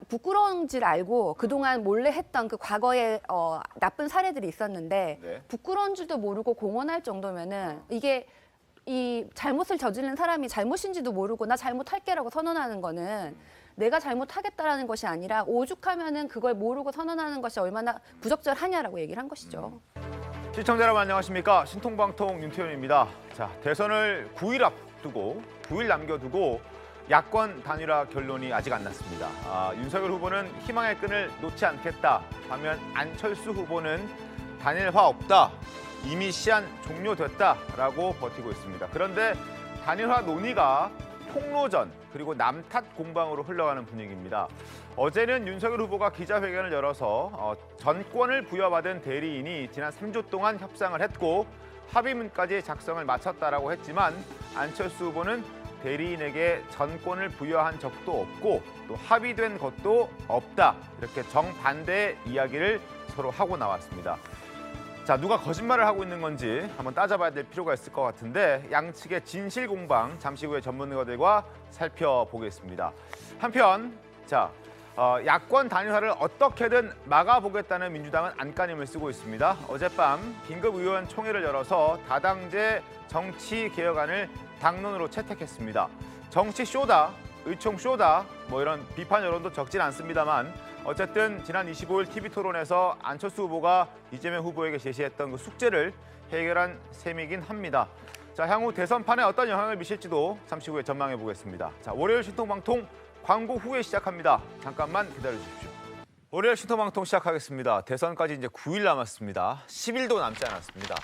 부끄러운지를 알고 그동안 몰래 했던 그 과거의 나쁜 사례들이 있었는데 네. 부끄러운 줄도 모르고 공언할 정도면은 이게 이 잘못을 저지른 사람이 잘못인지도 모르고 나 잘못할게라고 선언하는 거는 내가 잘못하겠다라는 것이 아니라 오죽하면은 그걸 모르고 선언하는 것이 얼마나 부적절하냐라고 얘기를 한 것이죠. 시청자 여러분 안녕하십니까? 신통방통 윤태현입니다. 자, 대선을 9일 앞두고 9일 남겨두고 야권 단일화 결론이 아직 안 났습니다. 윤석열 후보는 희망의 끈을 놓지 않겠다. 반면 안철수 후보는 단일화 없다. 이미 시한 종료됐다라고 버티고 있습니다. 그런데 단일화 논의가 폭로전 그리고 남탓 공방으로 흘러가는 분위기입니다. 어제는 윤석열 후보가 기자회견을 열어서 전권을 부여받은 대리인이 지난 3주 동안 협상을 했고 합의문까지 작성을 마쳤다라고 했지만 안철수 후보는 대리인에게 전권을 부여한 적도 없고 또 합의된 것도 없다. 이렇게 정반대의 이야기를 서로 하고 나왔습니다. 자, 누가 거짓말을 하고 있는 건지 한번 따져봐야 될 필요가 있을 것 같은데 양측의 진실 공방 잠시 후에 전문가들과 살펴보겠습니다. 한편 야권 단일화를 어떻게든 막아보겠다는 민주당은 안간힘을 쓰고 있습니다. 어젯밤 긴급의원 총회를 열어서 다당제 정치개혁안을 당론으로 채택했습니다. 정치 쇼다, 의총 쇼다 뭐 이런 비판 여론도 적진 않습니다만 어쨌든 지난 25일 TV토론에서 안철수 후보가 이재명 후보에게 제시했던 그 숙제를 해결한 셈이긴 합니다. 자, 향후 대선판에 어떤 영향을 미칠지도 잠시 후에 전망해 보겠습니다. 자, 월요일 신통방통 광고 후에 시작합니다. 잠깐만 기다려 주십시오. 월요일 신통방통 시작하겠습니다. 대선까지 이제 9일 남았습니다. 10일도 남지 않았습니다.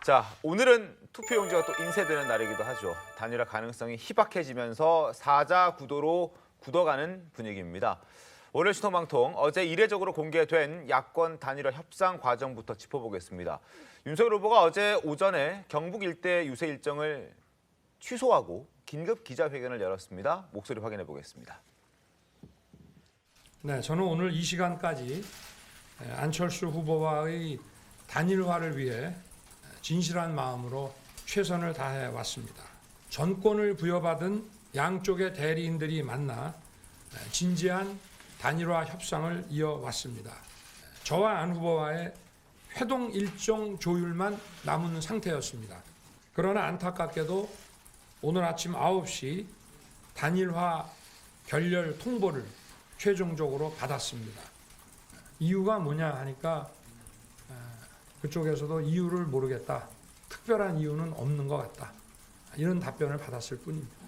자, 오늘은 투표용지가 또 인쇄되는 날이기도 하죠. 단일화 가능성이 희박해지면서 사자구도로 굳어가는 분위기입니다. 월요일 신통방통 어제 이례적으로 공개된 야권 단일화 협상 과정부터 짚어보겠습니다. 윤석열 후보가 어제 오전에 경북 일대 유세 일정을 취소하고 긴급 기자회견을 열었습니다. 목소리 확인해 보겠습니다. 네, 저는 오늘 이 시간까지 안철수 후보와의 단일화를 위해 진실한 마음으로 최선을 다해 왔습니다. 전권을 부여받은 양쪽의 대리인들이 만나 진지한 단일화 협상을 이어왔습니다. 저와 안 후보와의 회동 일정 조율만 남은 상태였습니다. 그러나 안타깝게도 오늘 아침 9시 단일화 결렬 통보를 최종적으로 받았습니다. 이유가 뭐냐 하니까 그쪽에서도 이유를 모르겠다. 특별한 이유는 없는 것 같다. 이런 답변을 받았을 뿐입니다.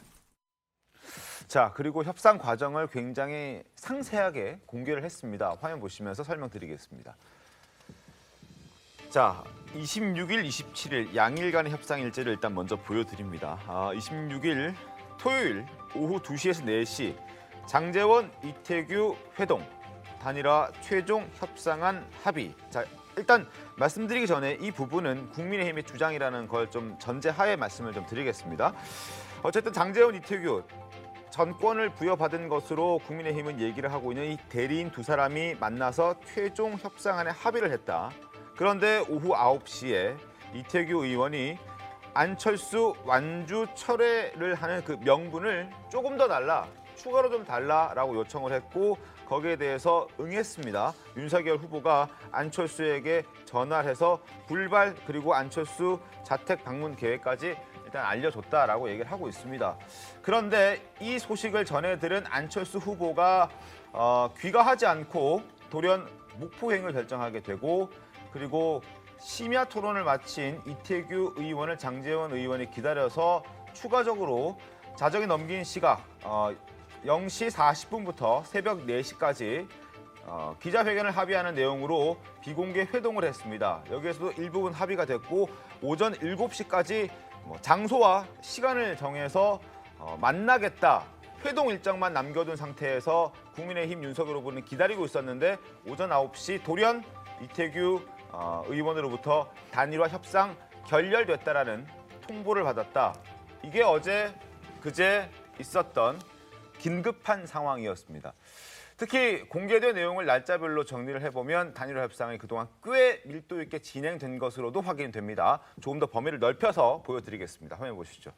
자, 그리고 협상 과정을 굉장히 상세하게 공개를 했습니다. 화면 보시면서 설명드리겠습니다. 자, 26일, 27일 양일간의 협상 일지를 일단 먼저 보여드립니다. 26일 토요일 오후 2시에서 4시 장제원, 이태규 회동, 단일화 최종 협상안 합의. 자, 일단 말씀드리기 전에 이 부분은 국민의힘의 주장이라는 걸 좀 전제하에 말씀을 좀 드리겠습니다. 어쨌든 장제원, 이태규 전권을 부여받은 것으로 국민의힘은 얘기를 하고 있는 이 대리인 두 사람이 만나서 최종 협상안에 합의를 했다. 그런데 오후 9시에 이태규 의원이 안철수 완주 철회를 하는 그 명분을 조금 더 달라, 추가로 좀 달라라고 요청을 했고 거기에 대해서 응했습니다. 윤석열 후보가 안철수에게 전화를 해서 불발 그리고 안철수 자택 방문 계획까지 일단 알려줬다라고 얘기를 하고 있습니다. 그런데 이 소식을 전해들은 안철수 후보가 귀가하지 않고 돌연 묵포행을 결정하게 되고 그리고 심야 토론을 마친 이태규 의원을 장제원 의원이 기다려서 추가적으로 자정에 넘긴 시각 0시 40분부터 새벽 4시까지 기자회견을 합의하는 내용으로 비공개 회동을 했습니다. 여기에서도 일부분 합의가 됐고 오전 7시까지 장소와 시간을 정해서 만나겠다. 회동 일정만 남겨둔 상태에서 국민의힘 윤석열 후보는 기다리고 있었는데 오전 9시 돌연 이태규 의원으로부터 단일화 협상 결렬됐다라는 통보를 받았다. 이게 어제 그제 있었던 긴급한 상황이었습니다. 특히 공개된 내용을 날짜별로 정리를 해보면 단일화 협상이 그동안 꽤 밀도 있게 진행된 것으로도 확인됩니다. 조금 더 범위를 넓혀서 보여드리겠습니다. 화면 보시죠.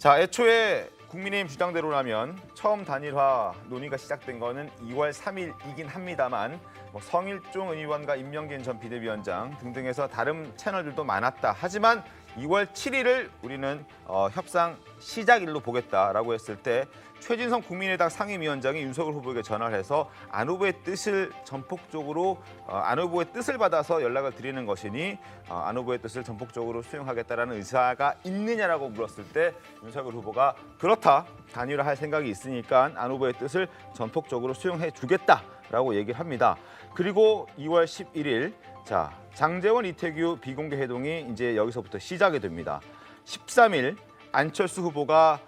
자, 애초에 국민의힘 주장대로라면 처음 단일화 논의가 시작된 거는 2월 3일이긴 합니다만 뭐 성일종 의원과 임명진 전 비대위원장 등등해서 다른 채널들도 많았다. 하지만 2월 7일을 우리는 협상 시작일로 보겠다라고 했을 때 최진성 국민의당 상임위원장이 윤석열 후보에게 전화를 해서 안 후보의 뜻을 전폭적으로 안 후보의 뜻을 받아서 연락을 드리는 것이니 안 후보의 뜻을 전폭적으로 수용하겠다라는 의사가 있느냐라고 물었을 때 윤석열 후보가 그렇다. 단일화할 생각이 있으니까 안 후보의 뜻을 전폭적으로 수용해 주겠다라고 얘기를 합니다. 그리고 2월 11일 자, 장제원 이태규 비공개 회동이 이제 여기서부터 시작이 됩니다. 13일 안철수 후보가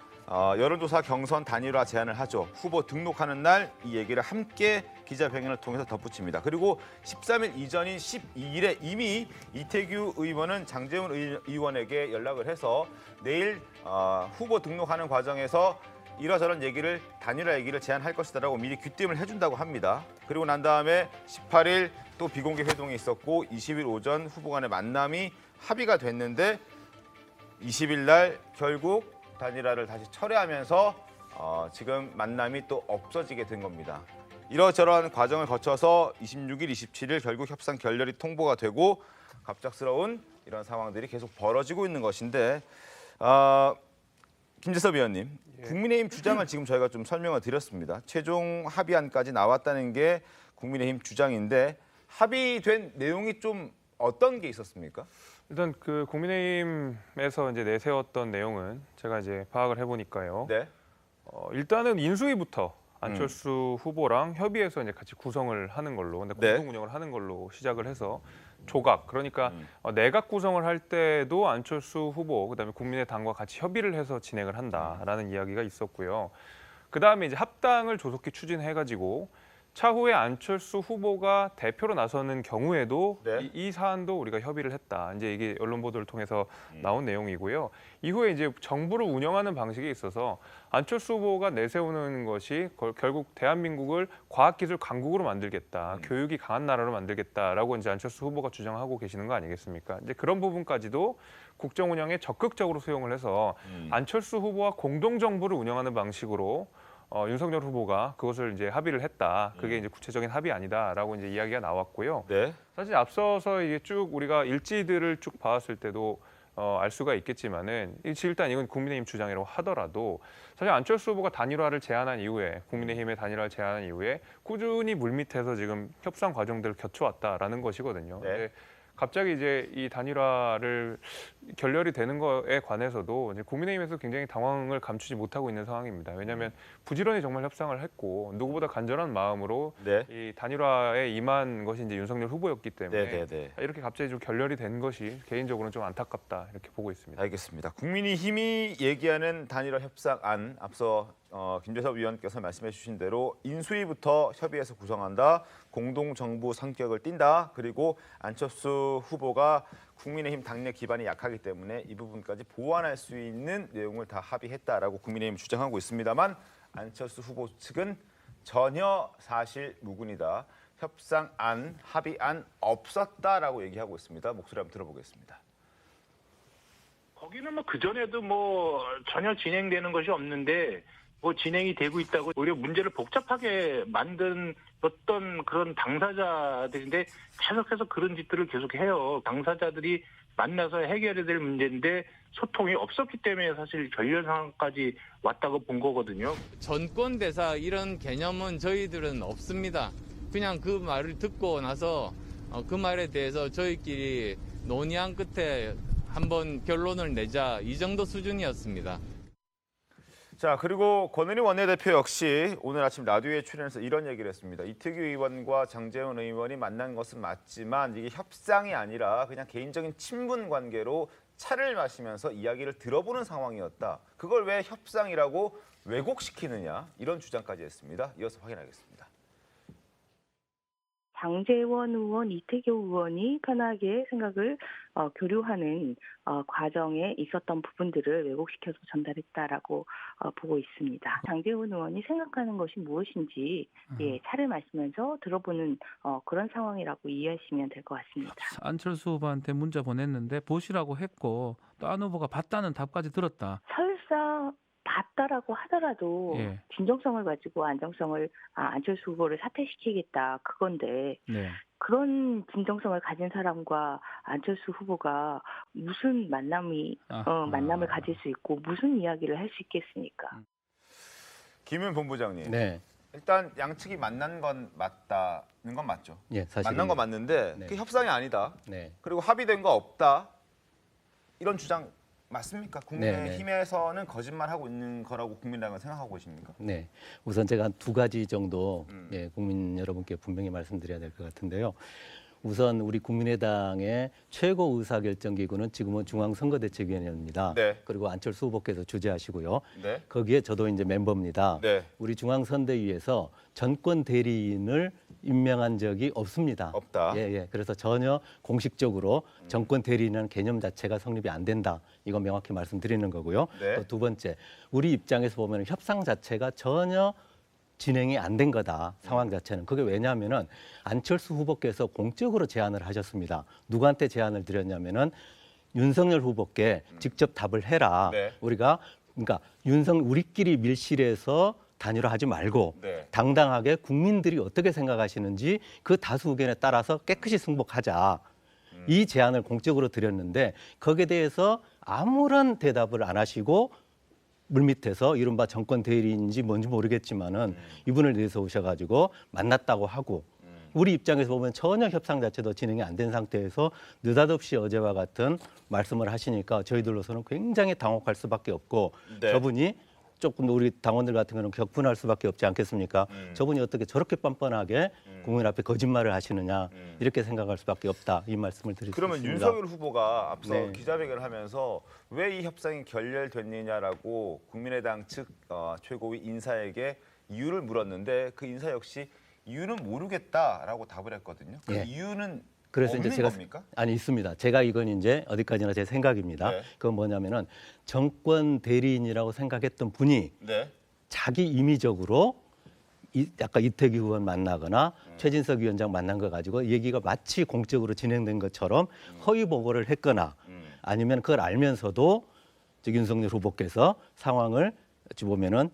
여론조사 경선 단일화 제안을 하죠. 후보 등록하는 날 이 얘기를 함께 기자회견을 통해서 덧붙입니다. 그리고 13일 이전인 12일에 이미 이태규 의원은 장제원 의원에게 연락을 해서 내일 후보 등록하는 과정에서 이러저런 얘기를 단일화 얘기를 제안할 것이다라고 미리 귀띔을 해준다고 합니다. 그리고 난 다음에 18일 또 비공개 회동이 있었고 20일 오전 후보 간의 만남이 합의가 됐는데 20일 날 결국 단일화를 다시 철회하면서 지금 만남이 또 없어지게 된 겁니다. 이러저러한 과정을 거쳐서 26일, 27일 결국 협상 결렬이 통보가 되고 갑작스러운 이런 상황들이 계속 벌어지고 있는 것인데 김재섭 위원님, 국민의힘 주장을 지금 저희가 좀 설명을 드렸습니다. 최종 합의안까지 나왔다는 게 국민의힘 주장인데 합의된 내용이 좀 어떤 게 있었습니까? 일단 그 국민의힘에서 이제 내세웠던 내용은 제가 이제 파악을 해보니까요. 네. 일단은 인수위부터 안철수 후보랑 협의해서 이제 같이 구성을 하는 걸로, 근데 네. 공동 운영을 하는 걸로 시작을 해서 조각, 그러니까 내각 구성을 할 때도 안철수 후보, 그다음에 국민의당과 같이 협의를 해서 진행을 한다라는 이야기가 있었고요. 그다음에 이제 합당을 조속히 추진해가지고 차후에 안철수 후보가 대표로 나서는 경우에도 네. 이 사안도 우리가 협의를 했다. 이제 이게 언론 보도를 통해서 나온 내용이고요. 이후에 이제 정부를 운영하는 방식에 있어서 안철수 후보가 내세우는 것이 결국 대한민국을 과학기술 강국으로 만들겠다, 교육이 강한 나라로 만들겠다라고 이제 안철수 후보가 주장하고 계시는 거 아니겠습니까? 이제 그런 부분까지도 국정 운영에 적극적으로 수용을 해서 안철수 후보와 공동 정부를 운영하는 방식으로 윤석열 후보가 그것을 이제 합의를 했다. 그게 이제 구체적인 합의 아니다라고 이제 이야기가 나왔고요. 네. 사실 앞서서 이게 쭉 우리가 일지들을 쭉 봐왔을 때도 알 수가 있겠지만은 일단 이건 국민의힘 주장이라고 하더라도 사실 안철수 후보가 단일화를 제안한 이후에 국민의힘의 단일화를 제안한 이후에 꾸준히 물밑에서 지금 협상 과정들을 거쳐왔다라는 것이거든요. 네. 근데 갑자기 이제 이 단일화를 결렬이 되는 거에 관해서도 이제 국민의힘에서 굉장히 당황을 감추지 못하고 있는 상황입니다. 왜냐하면 부지런히 정말 협상을 했고 누구보다 간절한 마음으로 네. 이 단일화에 임한 것이 이제 윤석열 후보였기 때문에 네, 네, 네. 이렇게 갑자기 좀 결렬이 된 것이 개인적으로는 좀 안타깝다 이렇게 보고 있습니다. 알겠습니다. 국민의힘이 얘기하는 단일화 협상안 앞서 김재섭 위원께서 말씀해 주신 대로 인수위부터 협의해서 구성한다. 공동정부 성격을 띈다. 그리고 안철수 후보가 국민의힘 당내 기반이 약하기 때문에 이 부분까지 보완할 수 있는 내용을 다 합의했다라고 국민의힘 주장하고 있습니다만 안철수 후보 측은 전혀 사실 무근이다. 협상안, 합의안 없었다라고 얘기하고 있습니다. 목소리 한번 들어보겠습니다. 거기는 뭐 그전에도 뭐 전혀 진행되는 것이 없는데 뭐 진행이 되고 있다고 오히려 문제를 복잡하게 만든 어떤 그런 당사자들인데 계속해서 그런 짓들을 계속해요. 당사자들이 만나서 해결해야 될 문제인데 소통이 없었기 때문에 사실 결렬 상황까지 왔다고 본 거거든요. 전권대사 이런 개념은 저희들은 없습니다. 그냥 그 말을 듣고 나서 그 말에 대해서 저희끼리 논의한 끝에 한번 결론을 내자 이 정도 수준이었습니다. 자, 그리고 권은희 원내대표 역시 오늘 아침 라디오에 출연해서 이런 얘기를 했습니다. 이태규 의원과 장제원 의원이 만난 것은 맞지만 이게 협상이 아니라 그냥 개인적인 친분 관계로 차를 마시면서 이야기를 들어보는 상황이었다. 그걸 왜 협상이라고 왜곡시키느냐 이런 주장까지 했습니다. 이어서 확인하겠습니다. 장제원 의원, 이태규 의원이 편하게 생각을 교류하는 과정에 있었던 부분들을 왜곡시켜서 전달했다라고 보고 있습니다. 장제원 의원이 생각하는 것이 무엇인지 차를 마시면서 들어보는 그런 상황이라고 이해하시면 될 것 같습니다. 안철수 후보한테 문자 보냈는데 보시라고 했고 또 안 후보가 봤다는 답까지 들었다. 설사 봤다라고 하더라도 예. 진정성을 가지고 안철수 후보를 사퇴시키겠다 그건데 네. 그런 진정성을 가진 사람과 안철수 후보가 무슨 만남을 가질 수 있고 무슨 이야기를 할 수 있겠습니까? 김윤 본부장님. 네. 일단 양측이 만난 건 맞다는 건 맞죠? 예, 사실 만난 건 맞는데 네. 그 협상이 아니다. 네. 그리고 합의된 거 없다. 이런 주장 맞습니까? 네, 국민의힘에서는 거짓말하고 있는 거라고 국민당은 생각하고 계십니까? 네. 우선 제가 한 2가지 정도 국민 여러분께 분명히 말씀드려야 될 것 같은데요. 우선 우리 국민의당의 최고 의사결정기구는 지금은 중앙선거대책위원회입니다. 네. 그리고 안철수 후보께서 주재하시고요. 네. 거기에 저도 이제 멤버입니다. 네. 우리 중앙선대위에서 전권 대리인을 임명한 적이 없습니다. 없다. 예. 그래서 전혀 공식적으로 정권 대리인이라는 개념 자체가 성립이 안 된다. 이거 명확히 말씀드리는 거고요. 네. 또 2번째, 우리 입장에서 보면 협상 자체가 전혀 진행이 안 된 거다. 상황 자체는. 그게 왜냐하면은 안철수 후보께서 공적으로 제안을 하셨습니다. 누구한테 제안을 드렸냐면은 윤석열 후보께 직접 답을 해라. 네. 우리가 그러니까 우리끼리 밀실에서 단일화하지 말고 네. 당당하게 국민들이 어떻게 생각하시는지 그 다수 의견에 따라서 깨끗이 승복하자. 이 제안을 공적으로 드렸는데 거기에 대해서 아무런 대답을 안 하시고 물밑에서 이른바 정권 대리인지 뭔지 모르겠지만은 이분을 위해서 오셔가지고 만났다고 하고 우리 입장에서 보면 전혀 협상 자체도 진행이 안 된 상태에서 느닷없이 어제와 같은 말씀을 하시니까 저희들로서는 굉장히 당혹할 수밖에 없고 네. 저분이 조금 우리 당원들 같은 경우는 격분할 수밖에 없지 않겠습니까? 저분이 어떻게 저렇게 뻔뻔하게 국민 앞에 거짓말을 하시느냐 이렇게 생각할 수밖에 없다 이 말씀을 드릴 수 그러면 있습니다. 윤석열 후보가 앞서 네. 기자회견을 하면서 왜 이 협상이 결렬됐느냐라고 국민의당 측 최고위 인사에게 이유를 물었는데 그 인사 역시 이유는 모르겠다라고 답을 했거든요. 그 예. 이유는 그래서 없는 이제 제가 겁니까? 아니 있습니다. 제가 이건 이제 어디까지나 제 생각입니다. 네. 그건 뭐냐면은 정권 대리인이라고 생각했던 분이 네. 자기 임의적으로 아까 이태규 의원 만나거나 최진석 위원장 만난 거 가지고 얘기가 마치 공적으로 진행된 것처럼 허위 보고를 했거나 아니면 그걸 알면서도 윤석열 후보께서 상황을 어찌 보면은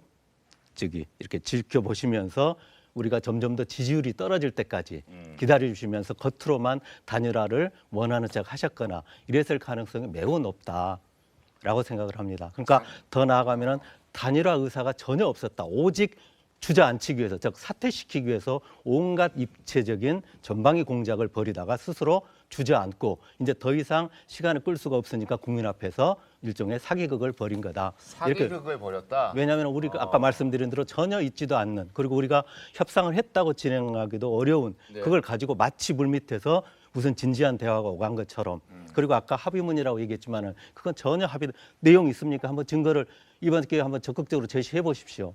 이렇게 지켜보시면서 우리가 점점 더 지지율이 떨어질 때까지 기다려주시면서 겉으로만 단일화를 원하는 척 하셨거나 이랬을 가능성이 매우 높다라고 생각을 합니다. 그러니까 더 나아가면은 단일화 의사가 전혀 없었다. 오직 주저앉히기 위해서, 즉 사퇴시키기 위해서 온갖 입체적인 전방위 공작을 벌이다가 스스로 주저앉고 이제 더 이상 시간을 끌 수가 없으니까 국민 앞에서 일종의 사기극을 벌인 거다. 사기극을 벌였다. 왜냐하면 우리가 아까 말씀드린 대로 전혀 있지도 않는 그리고 우리가 협상을 했다고 진행하기도 어려운 네. 그걸 가지고 마치 물밑에서 무슨 진지한 대화가 오간 것처럼 그리고 아까 합의문이라고 얘기했지만은 그건 전혀 내용이 있습니까? 한번 증거를 이번 기회에 한번 적극적으로 제시해 보십시오.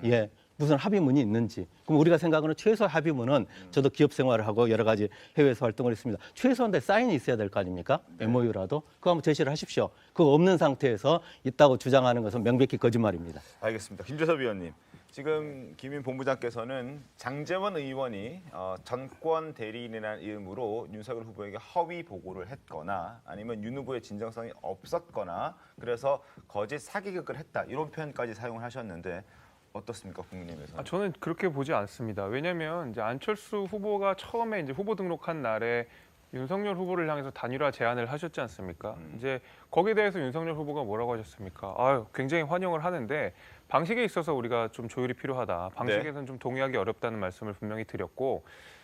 예. 무슨 합의문이 있는지. 그럼 우리가 생각하는 최소 합의문은 저도 기업 생활을 하고 여러 가지 해외에서 활동을 했습니다. 최소한 사인이 있어야 될 거 아닙니까? MOU라도. 그거 한번 제시를 하십시오. 그거 없는 상태에서 있다고 주장하는 것은 명백히 거짓말입니다. 알겠습니다. 김재섭 위원님. 지금 김윤 본부장께서는 장제원 의원이 전권 대리인이라는 이름으로 윤석열 후보에게 허위 보고를 했거나 아니면 윤 후보의 진정성이 없었거나 그래서 거짓 사기극을 했다. 이런 표현까지 사용을 하셨는데 어떻습니까, 국민의힘에서? 저는 그렇게 보지 않습니다. 왜냐하면 이제 안철수 후보가 처음에 이제 후보 등록한 날에 윤석열 후보를 향해서 단일화 제안을 하셨지 않습니까? 이제 거기에 대해서 윤석열 후보가 뭐라고 하셨습니까? 굉장히 환영을 하는데 방식에 있어서 우리가 좀 조율이 필요하다. 방식에서는 좀 동의하기 어렵다는 말씀을 분명히 드렸고,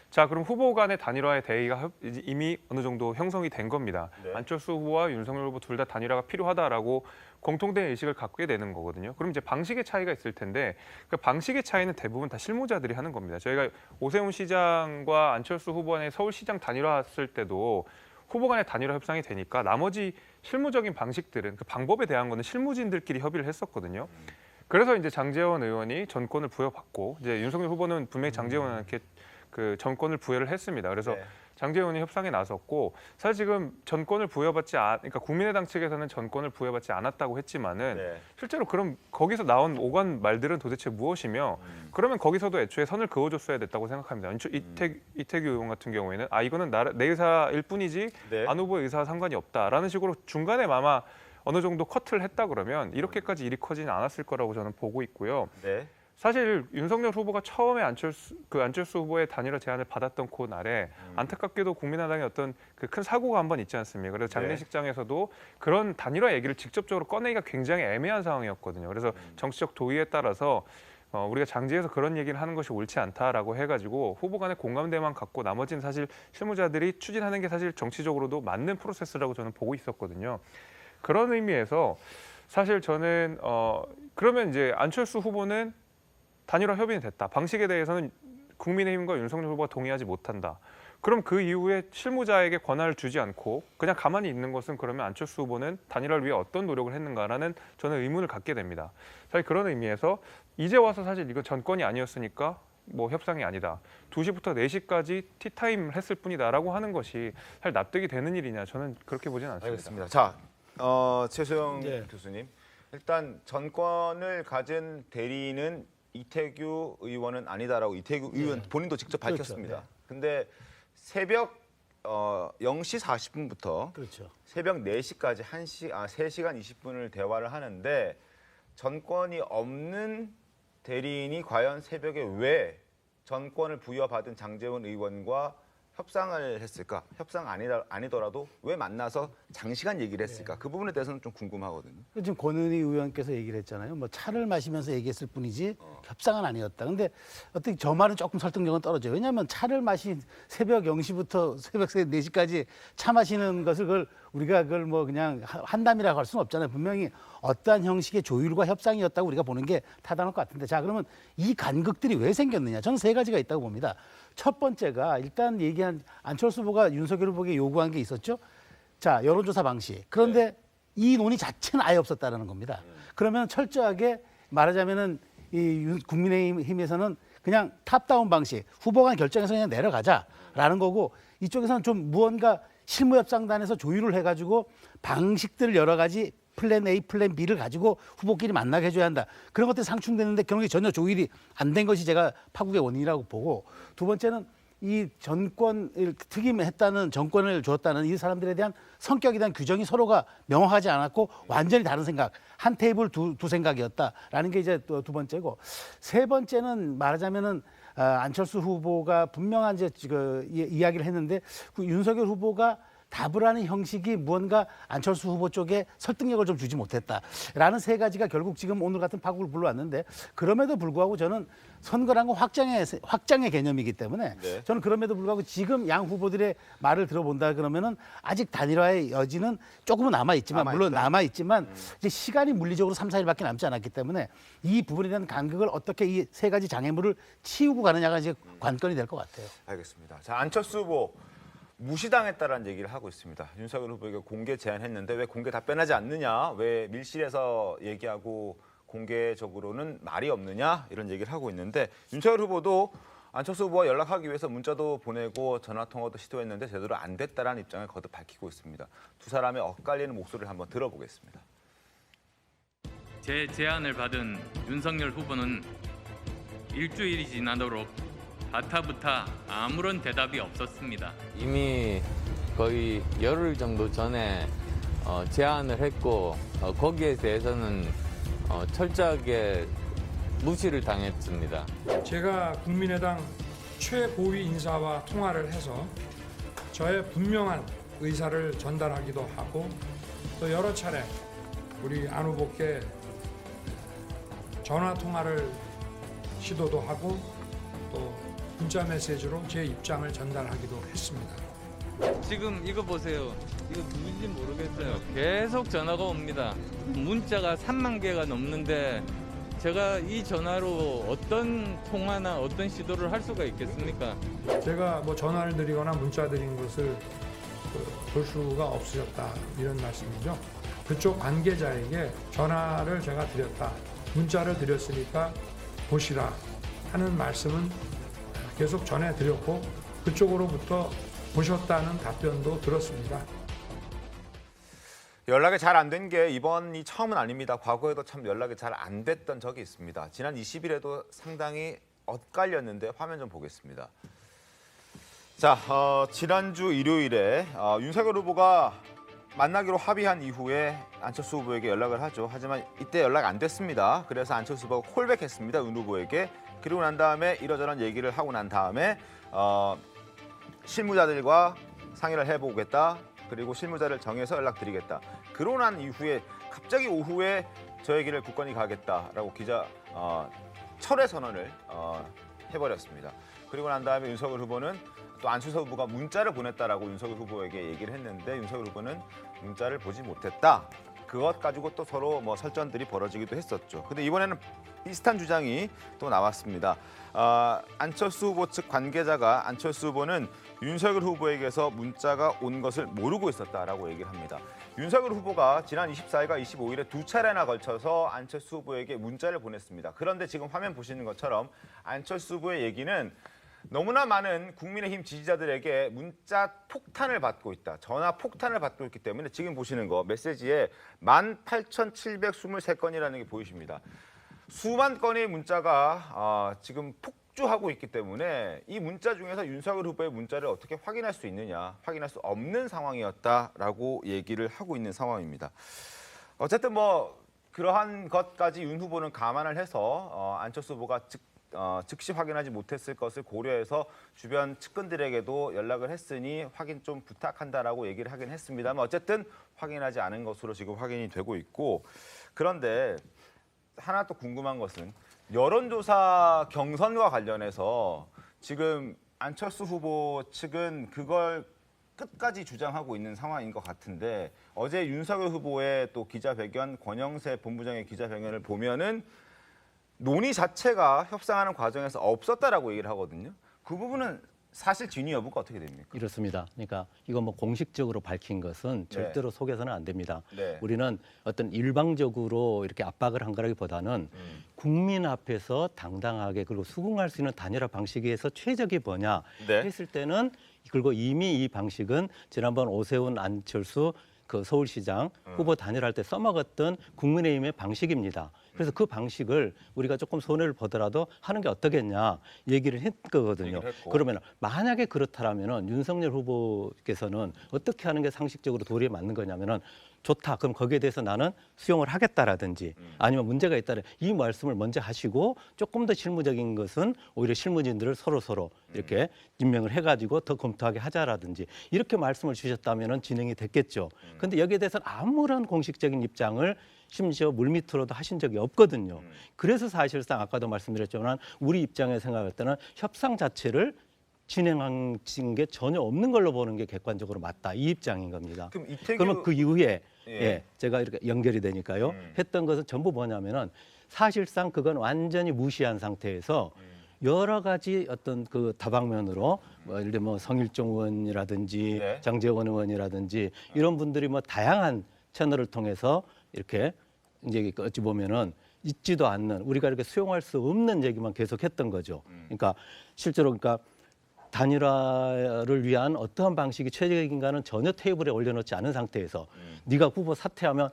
자 그럼 후보 간의 단일화의 대의가 이미 어느 정도 형성이 된 겁니다. 네. 안철수 후보와 윤석열 후보 둘 다 단일화가 필요하다라고 공통된 의식을 갖게 되는 거거든요. 그럼 이제 방식의 차이가 있을 텐데 그 방식의 차이는 대부분 다 실무자들이 하는 겁니다. 저희가 오세훈 시장과 안철수 후보 간의 서울시장 단일화 했을 때도 후보 간의 단일화 협상이 되니까 나머지 실무적인 방식들은 그 방법에 대한 거는 실무진들끼리 협의를 했었거든요. 그래서 이제 장제원 의원이 전권을 부여받고 이제 윤석열 후보는 분명히 장제원 의원께 그 정권을 부여를 했습니다. 그래서 네. 장제원 의원이 협상에 나섰고 사실 지금 전권을 그러니까 국민의당 측에서는 전권을 부여받지 않았다고 했지만은 네. 실제로 그럼 거기서 나온 오간 말들은 도대체 무엇이며 그러면 거기서도 애초에 선을 그어줬어야 됐다고 생각합니다. 이태규 의원 같은 경우에는 이거는 내 의사일 뿐이지 네. 안 후보의 의사와 상관이 없다라는 식으로 중간에 아마 어느 정도 커트를 했다 그러면 이렇게까지 일이 커지진 않았을 거라고 저는 보고 있고요. 네. 사실 윤석열 후보가 처음에 안철수 후보의 단일화 제안을 받았던 그날에 안타깝게도 국민의당의 어떤 그 큰 사고가 한 번 있지 않습니까? 그래서 장례식장에서도 그런 단일화 얘기를 직접적으로 꺼내기가 굉장히 애매한 상황이었거든요. 그래서 정치적 도의에 따라서 우리가 장지에서 그런 얘기를 하는 것이 옳지 않다라고 해가지고 후보 간의 공감대만 갖고 나머지는 사실 실무자들이 추진하는 게 사실 정치적으로도 맞는 프로세스라고 저는 보고 있었거든요. 그런 의미에서 사실 저는 그러면 이제 안철수 후보는 단일화 협의는 됐다. 방식에 대해서는 국민의힘과 윤석열 후보가 동의하지 못한다. 그럼 그 이후에 실무자에게 권한을 주지 않고 그냥 가만히 있는 것은 그러면 안철수 후보는 단일화를 위해 어떤 노력을 했는가라는 저는 의문을 갖게 됩니다. 사실 그런 의미에서 이제 와서 사실 이건 전권이 아니었으니까 뭐 협상이 아니다. 2시부터 4시까지 티타임을 했을 뿐이다라고 하는 것이 사실 납득이 되는 일이냐 저는 그렇게 보지는 않습니다. 알겠습니다. 자, 최수영 네. 교수님. 일단 전권을 가진 대리인은 이태규 의원은 아니다라고 이태규 의원 본인도 직접 밝혔습니다. 그렇죠. 근데 새벽 0시 40분부터 그렇죠. 새벽 4시까지 3시간 20분을 대화를 하는데 전권이 없는 대리인이 과연 새벽에 왜 전권을 부여받은 장제원 의원과 협상을 했을까? 협상 아니더라도 왜 만나서 장시간 얘기를 했을까? 그 부분에 대해서는 좀 궁금하거든요. 지금 권은희 의원께서 얘기를 했잖아요. 뭐 차를 마시면서 얘기했을 뿐이지 협상은 아니었다. 근데 어떻게 저 말은 조금 설득력은 떨어져요. 왜냐하면 차를 마신 새벽 0시부터 새벽 4시까지 차 마시는 것을 우리가 그걸 뭐 그냥 한담이라고 할 수는 없잖아요. 분명히 어떠한 형식의 조율과 협상이었다고 우리가 보는 게 타당할 것 같은데, 자, 그러면 이 간극들이 왜 생겼느냐? 저는 3가지가 있다고 봅니다. 첫 번째가 일단 얘기한 안철수 후보가 윤석열 후보에게 요구한 게 있었죠. 자, 여론조사 방식. 그런데 이 논의 자체는 아예 없었다는 겁니다. 그러면 철저하게 말하자면은 이 국민의힘에서는 그냥 탑다운 방식, 후보가 결정해서 그냥 내려가자라는 거고, 이쪽에서는 좀 무언가 실무협상단에서 조율을 해가지고 방식들 여러 가지 플랜 A, 플랜 B를 가지고 후보끼리 만나게 해줘야 한다. 그런 것들이 상충되는데 그런 게 전혀 조율이 안 된 것이 제가 파국의 원인이라고 보고, 두 번째는 이 전권을 특임했다는, 정권을 주었다는 이 사람들에 대한 성격에 대한 규정이 서로가 명확하지 않았고 완전히 다른 생각, 한 테이블 두 생각이었다라는 게 이제 또 두 번째고, 세 번째는 말하자면은 안철수 후보가 분명한 이제 이야기를 했는데 그 윤석열 후보가 답을 하는 형식이 무언가 안철수 후보 쪽에 설득력을 좀 주지 못했다라는 3가지가 결국 지금 오늘 같은 파국을 불러왔는데, 그럼에도 불구하고 저는 선거란 건 확장의 개념이기 때문에 저는 그럼에도 불구하고 지금 양 후보들의 말을 들어본다 그러면은 아직 단일화의 여지는 조금은 남아있지만 물론 남아있지만 이제 시간이 물리적으로 3, 4일밖에 남지 않았기 때문에 이 부분에 대한 간극을 어떻게 이 3가지 장애물을 치우고 가느냐가 이제 관건이 될 것 같아요. 알겠습니다. 자, 안철수 후보 무시당했다라는 얘기를 하고 있습니다. 윤석열 후보에게 공개 제안했는데 왜 공개 답변하지 않느냐, 왜 밀실에서 얘기하고 공개적으로는 말이 없느냐, 이런 얘기를 하고 있는데, 윤석열 후보도 안철수 후보와 연락하기 위해서 문자도 보내고 전화통화도 시도했는데 제대로 안 됐다라는 입장을 거듭 밝히고 있습니다. 두 사람의 엇갈리는 목소리를 한번 들어보겠습니다. 제 제안을 받은 윤석열 후보는 일주일이 지나도록 바타부타 아무런 대답이 없었습니다. 이미 거의 열흘 정도 전에 제안을 했고 거기에 대해서는 철저하게 무시를 당했습니다. 제가 국민의당 최고위 인사와 통화를 해서 저의 분명한 의사를 전달하기도 하고, 또 여러 차례 우리 안 후보께 전화 통화를 시도도 하고 또 문자 메시지로 제 입장을 전달하기도 했습니다. 지금 이거 보세요. 이거 누군지 모르겠어요. 계속 전화가 옵니다. 문자가 3만 개가 넘는데 제가 이 전화로 어떤 통화나 어떤 시도를 할 수가 있겠습니까? 제가 뭐 전화를 드리거나 문자 드린 것을 볼 수가 없으셨다, 이런 말씀이죠. 그쪽 관계자에게 전화를 제가 드렸다, 문자를 드렸으니까 보시라 하는 말씀은 계속 전해드렸고 그쪽으로부터 보셨다는 답변도 들었습니다. 연락이 잘 안 된 게 이번이 처음은 아닙니다. 과거에도 참 연락이 잘 안 됐던 적이 있습니다. 지난 20일에도 상당히 엇갈렸는데 화면 좀 보겠습니다. 자, 지난주 일요일에 윤석열 후보가 만나기로 합의한 이후에 안철수 후보에게 연락을 하죠. 하지만 이때 연락 안 됐습니다. 그래서 안철수 후보가 콜백했습니다. 윤 후보에게. 그리고 난 다음에 이러저런 얘기를 하고 난 다음에 실무자들과 상의를 해보겠다. 그리고 실무자를 정해서 연락드리겠다. 그러고 난 이후에 갑자기 오후에 저에게를 굳건히 가겠다라고 기자 철회 선언을 해버렸습니다. 그리고 난 다음에 윤석열 후보는 또 안철수 후보가 문자를 보냈다라고 윤석열 후보에게 얘기를 했는데 윤석열 후보는 문자를 보지 못했다. 그것 가지고 또 서로 뭐 설전들이 벌어지기도 했었죠. 근데 이번에는 비슷한 주장이 또 나왔습니다. 안철수 후보 측 관계자가 안철수 후보는 윤석열 후보에게서 문자가 온 것을 모르고 있었다라고 얘기를 합니다. 윤석열 후보가 지난 24일과 25일에 두 차례나 걸쳐서 안철수 후보에게 문자를 보냈습니다. 그런데 지금 화면 보시는 것처럼 안철수 후보의 얘기는 너무나 많은 국민의힘 지지자들에게 문자 폭탄을 받고 있다. 전화 폭탄을 받고 있기 때문에 지금 보시는 거 메시지에 18,723건이라는 게 보이십니다. 수만 건의 문자가 지금 폭주하고 있기 때문에 이 문자 중에서 윤석열 후보의 문자를 어떻게 확인할 수 있느냐, 확인할 수 없는 상황이었다라고 얘기를 하고 있는 상황입니다. 어쨌든 뭐 그러한 것까지 윤 후보는 감안을 해서 안철수 후보가 즉시 확인하지 못했을 것을 고려해서 주변 측근들에게도 연락을 했으니 확인 좀 부탁한다라고 얘기를 하긴 했습니다만 어쨌든 확인하지 않은 것으로 지금 확인이 되고 있고 그런데 하나 또 궁금한 것은 여론조사 경선과 관련해서 지금 안철수 후보 측은 그걸 끝까지 주장하고 있는 상황인 것 같은데 어제 윤석열 후보의 또 기자회견, 권영세 본부장의 기자회견을 보면은 논의 자체가 협상하는 과정에서 없었다라고 얘기를 하거든요. 그 부분은 사실 진위 여부가 어떻게 됩니까? 이렇습니다. 그러니까 이거 뭐 공식적으로 밝힌 것은 절대로 속여서는 안 됩니다. 네. 우리는 어떤 일방적으로 이렇게 압박을 한 거라기보다는 국민 앞에서 당당하게 그리고 수긍할 수 있는 단일화 방식에서 최적이 뭐냐 네. 했을 때는 그리고 이미 이 방식은 지난번 오세훈 안철수 그 서울시장 후보 단일화할 때 써먹었던 국민의힘의 방식입니다. 그래서 그 방식을 우리가 조금 손해를 보더라도 하는 게 어떻겠냐 얘기를 했거든요. 그러면 만약에 그렇다라면은 윤석열 후보께서는 어떻게 하는 게 상식적으로 도리에 맞는 거냐면은 좋다. 그럼 거기에 대해서 나는 수용을 하겠다라든지 아니면 문제가 있다면 이 말씀을 먼저 하시고 조금 더 실무적인 것은 오히려 실무진들을 서로 이렇게 임명을 해가지고 더 검토하게 하자라든지 이렇게 말씀을 주셨다면은 진행이 됐겠죠. 그런데 여기에 대해서는 아무런 공식적인 입장을 심지어 물밑으로도 하신 적이 없거든요. 그래서 사실상 아까도 말씀드렸지만 우리 입장에 생각할 때는 협상 자체를 진행한 게 전혀 없는 걸로 보는 게 객관적으로 맞다. 이 입장인 겁니다. 그러면 그 이후에 제가 이렇게 연결이 되니까요. 했던 것은 전부 뭐냐면은 사실상 그건 완전히 무시한 상태에서 여러 가지 어떤 그 다방면으로 뭐 예를 들면 성일종 의원이라든지 장제원 의원이라든지 이런 분들이 뭐 다양한 채널을 통해서 이렇게 이제 어찌 보면은 있지도 않는 우리가 이렇게 수용할 수 없는 얘기만 계속했던 거죠. 그러니까 실제로 그러니까 단일화를 위한 어떠한 방식이 최적인가는 전혀 테이블에 올려놓지 않은 상태에서 네가 후보 사퇴하면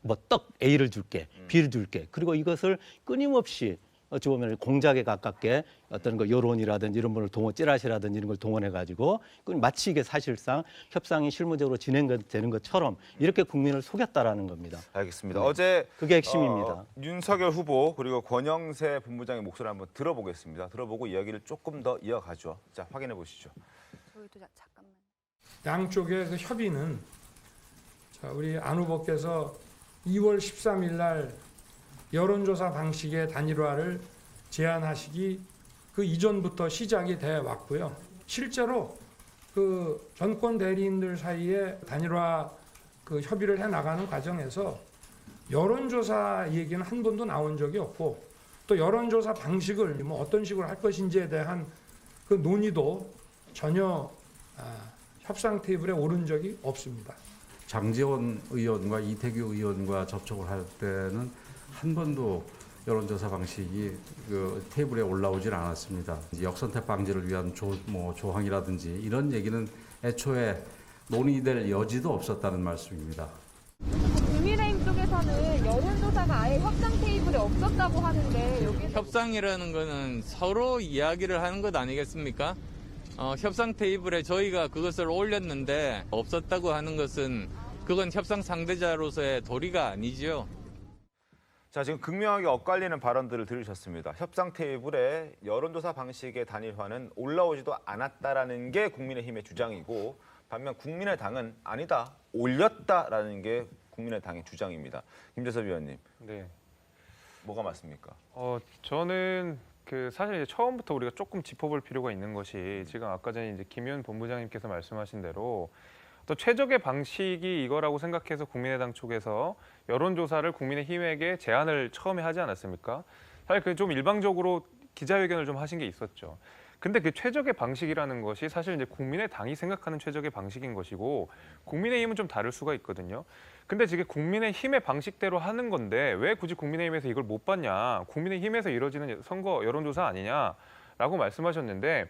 뭐 떡 A를 줄게, B를 줄게. 그리고 이것을 끊임없이 어찌 보면 공작에 가깝게 어떤 거 여론이라든지 이런 분을 찌라시라든지 이런 걸 동원해가지고 마치 이게 사실상 협상이 실무적으로 진행되는 것처럼 이렇게 국민을 속였다라는 겁니다. 알겠습니다. 어제 그게 핵심입니다. 윤석열 후보 그리고 권영세 본부장의 목소리를 한번 들어보겠습니다. 들어보고 이야기를 조금 더 이어가죠. 자, 확인해 보시죠. 저희도 잠깐만. 양쪽의 그 협의는 우리 안 후보께서 2월 13일 날 여론조사 방식의 단일화를 제안하시기 그 이전부터 시작이 돼 왔고요. 실제로 그 정권 대리인들 사이에 단일화 그 협의를 해 나가는 과정에서 여론조사 얘기는 한 번도 나온 적이 없고 또 여론조사 방식을 뭐 어떤 식으로 할 것인지에 대한 그 논의도 전혀 협상 테이블에 오른 적이 없습니다. 장제원 의원과 이태규 의원과 접촉을 할 때는 한 번도 여론조사 방식이 그 테이블에 올라오질 않았습니다. 역선택 방지를 위한 조항이라든지 이런 얘기는 애초에 논의될 여지도 없었다는 말씀입니다. 국민의힘 쪽에서는 여론조사가 아예 협상 테이블에 없었다고 하는데 여기 협상이라는 거는 서로 이야기를 하는 것 아니겠습니까? 협상 테이블에 저희가 그것을 올렸는데 없었다고 하는 것은 그건 협상 상대자로서의 도리가 아니죠. 자, 지금 극명하게 엇갈리는 발언들을 들으셨습니다. 협상 테이블에 여론조사 방식의 단일화는 올라오지도 않았다라는 게 국민의힘의 주장이고 반면 국민의당은 아니다, 올렸다라는 게 국민의당의 주장입니다. 김재섭 위원님, 네. 뭐가 맞습니까? 저는 사실 이제 처음부터 우리가 조금 짚어볼 필요가 있는 것이 지금 아까 전에 이제 김윤 본부장님께서 말씀하신 대로 또 최적의 방식이 이거라고 생각해서 국민의당 쪽에서 여론조사를 국민의힘에게 제안을 처음에 하지 않았습니까? 사실 그 좀 일방적으로 기자회견을 좀 하신 게 있었죠. 근데 그 최적의 방식이라는 것이 사실 이제 국민의당이 생각하는 최적의 방식인 것이고 국민의힘은 좀 다를 수가 있거든요. 근데 지금 국민의힘의 방식대로 하는 건데 왜 굳이 국민의힘에서 이걸 못 봤냐? 국민의힘에서 이루어지는 선거 여론조사 아니냐라고 말씀하셨는데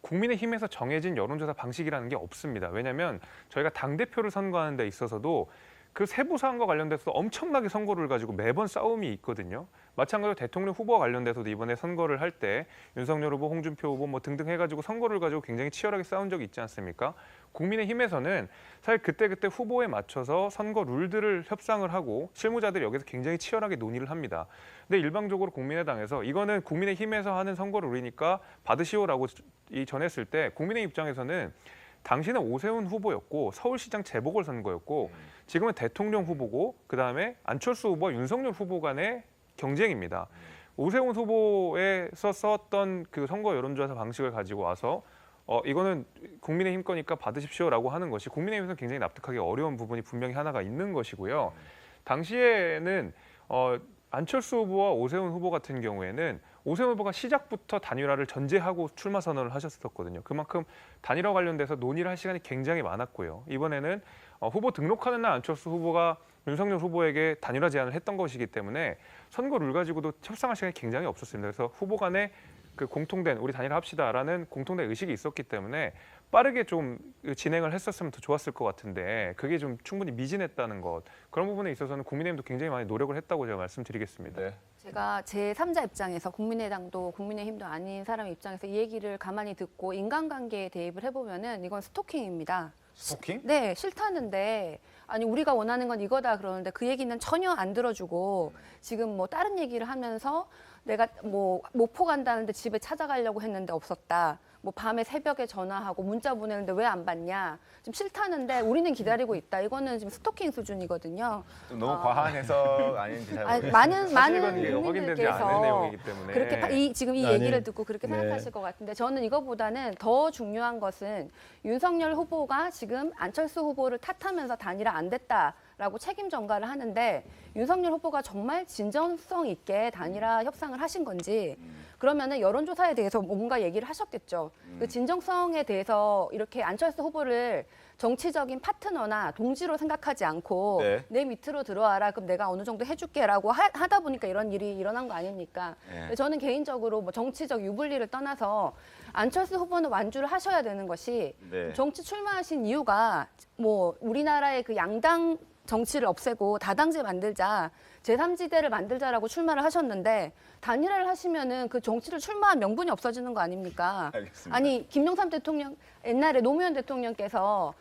국민의힘에서 정해진 여론조사 방식이라는 게 없습니다. 왜냐하면 저희가 당대표를 선거하는 데 있어서도 그 세부 사항과 관련돼서 엄청나게 선거를 가지고 매번 싸움이 있거든요. 마찬가지로 대통령 후보와 관련돼서도 이번에 선거를 할 때 윤석열 후보, 홍준표 후보 뭐 등등 해가지고 선거를 가지고 굉장히 치열하게 싸운 적이 있지 않습니까? 국민의힘에서는 사실 그때그때 후보에 맞춰서 선거 룰들을 협상을 하고 실무자들이 여기서 굉장히 치열하게 논의를 합니다. 근데 일방적으로 국민의당에서 이거는 국민의힘에서 하는 선거 룰이니까 받으시오라고 전했을 때 국민의 입장에서는 당시는 오세훈 후보였고 서울시장 재보궐선거였고 지금은 대통령 후보고 그다음에 안철수 후보와 윤석열 후보 간의 경쟁입니다. 오세훈 후보에서 썼던 그 선거 여론조사 방식을 가지고 와서 이거는 국민의힘 거니까 받으십시오라고 하는 것이 국민의힘에서는 굉장히 납득하기 어려운 부분이 분명히 하나가 있는 것이고요. 당시에는 안철수 후보와 오세훈 후보 같은 경우에는 오세훈 후보가 시작부터 단일화를 전제하고 출마 선언을 하셨었거든요. 그만큼 단일화 관련돼서 논의를 할 시간이 굉장히 많았고요. 이번에는 후보 등록하는 날 안철수 후보가 윤석열 후보에게 단일화 제안을 했던 것이기 때문에 선거 룰 가지고도 협상할 시간이 굉장히 없었습니다. 그래서 후보 간에 그 공통된 우리 단일화합시다라는 공통된 의식이 있었기 때문에 빠르게 좀 진행을 했었으면 더 좋았을 것 같은데 그게 좀 충분히 미진했다는 것 그런 부분에 있어서는 국민의힘도 굉장히 많이 노력을 했다고 제가 말씀드리겠습니다. 네. 제가 제3자 입장에서 국민의당도 국민의힘도 아닌 사람 입장에서 이 얘기를 가만히 듣고 인간관계에 대입을 해보면은 이건 스토킹입니다. 스토킹? 네, 싫다는데 아니 우리가 원하는 건 이거다 그러는데 그 얘기는 전혀 안 들어주고 지금 뭐 다른 얘기를 하면서 내가 뭐 목포 간다는데 집에 찾아가려고 했는데 없었다. 뭐 밤에 새벽에 전화하고 문자 보내는데 왜 안 받냐. 좀 싫다는데 우리는 기다리고 있다. 이거는 지금 스토킹 수준이거든요. 좀 너무 과한 해석 아닌지 잘 모르겠습니다. 많은 확인되지 않은 국민들께서 내용이기 때문에 그렇게 지금 이 아니, 얘기를 듣고 그렇게 네. 생각하실 것 같은데 저는 이거보다는 더 중요한 것은 윤석열 후보가 지금 안철수 후보를 탓하면서 단일화 안 됐다라고 책임 전가를 하는데 윤석열 후보가 정말 진정성 있게 단일화 협상을 하신 건지 그러면은 여론조사에 대해서 뭔가 얘기를 하셨겠죠. 그 진정성에 대해서 이렇게 안철수 후보를 정치적인 파트너나 동지로 생각하지 않고 네. 내 밑으로 들어와라. 그럼 내가 어느 정도 해줄게라고 하다 보니까 이런 일이 일어난 거 아닙니까? 네. 저는 개인적으로 뭐 정치적 유불리를 떠나서 안철수 후보는 완주를 하셔야 되는 것이 네. 정치 출마하신 이유가 뭐 우리나라의 그 양당 정치를 없애고 다당제 만들자, 제3지대를 만들자라고 출마를 하셨는데 단일화를 하시면은 그 정치를 출마한 명분이 없어지는 거 아닙니까? 알겠습니다. 아니 김영삼 대통령 옛날에 노무현 대통령께서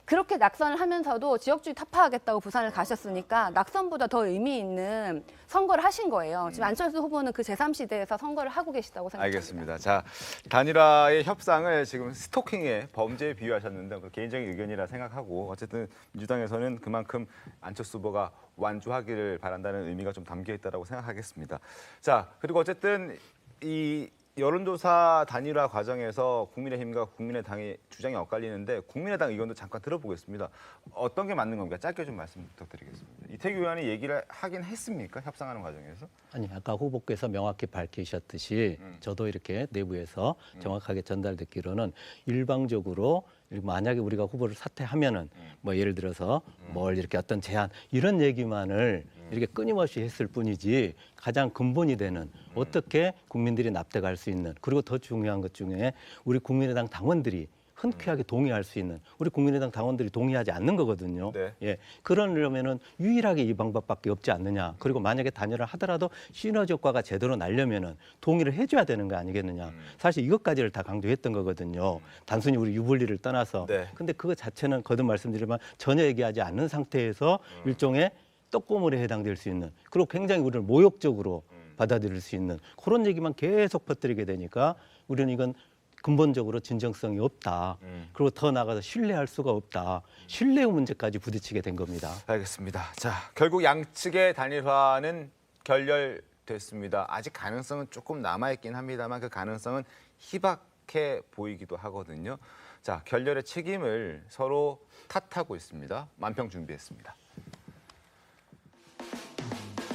그렇게 낙선을 하면서도 지역주의 타파하겠다고 부산을 가셨으니까 낙선보다 더 의미 있는 선거를 하신 거예요. 지금 안철수 후보는 그 제3시대에서 선거를 하고 계시다고 생각합니다. 알겠습니다. 자, 단일화의 협상을 지금 스토킹의 범죄에 비유하셨는데 그 개인적인 의견이라 생각하고 어쨌든 민주당에서는 그만큼 안철수 후보가 완주하기를 바란다는 의미가 좀 담겨 있다고 생각하겠습니다. 자, 그리고 어쨌든 이 여론조사 단일화 과정에서 국민의힘과 국민의당의 주장이 엇갈리는데 국민의당 의견도 잠깐 들어보겠습니다. 어떤 게 맞는 겁니까? 짧게 좀 말씀 부탁드리겠습니다. 이태규 의원이 얘기를 하긴 했습니까? 협상하는 과정에서? 아니 아까 후보께서 명확히 밝히셨듯이 저도 이렇게 내부에서 정확하게 전달됐기로는 일방적으로 그리고 만약에 우리가 후보를 사퇴하면은 뭐 예를 들어서 뭘 이렇게 어떤 제안 이런 얘기만을 이렇게 끊임없이 했을 뿐이지 가장 근본이 되는 어떻게 국민들이 납득할 수 있는 그리고 더 중요한 것 중에 우리 국민의당 당원들이 흔쾌하게 동의할 수 있는 우리 국민의당 당원들이 동의하지 않는 거거든요. 네. 예, 그러려면은 유일하게 이 방법밖에 없지 않느냐. 그리고 만약에 단일화 하더라도 시너지 효과가 제대로 나려면은 동의를 해줘야 되는 거 아니겠느냐. 사실 이것까지를 다 강조했던 거거든요. 단순히 우리 유불리를 떠나서. 네. 근데 그거 자체는 거듭 말씀드리지만 전혀 얘기하지 않는 상태에서 일종의 떡고물에 해당될 수 있는 그리고 굉장히 우리를 모욕적으로 받아들일 수 있는 그런 얘기만 계속 퍼뜨리게 되니까 우리는 이건 근본적으로 진정성이 없다. 그리고 더 나아가서 신뢰할 수가 없다. 신뢰의 문제까지 부딪히게 된 겁니다. 알겠습니다. 자, 결국 양측의 단일화는 결렬됐습니다. 아직 가능성은 조금 남아있긴 합니다만 그 가능성은 희박해 보이기도 하거든요. 자, 결렬의 책임을 서로 탓하고 있습니다. 만평 준비했습니다.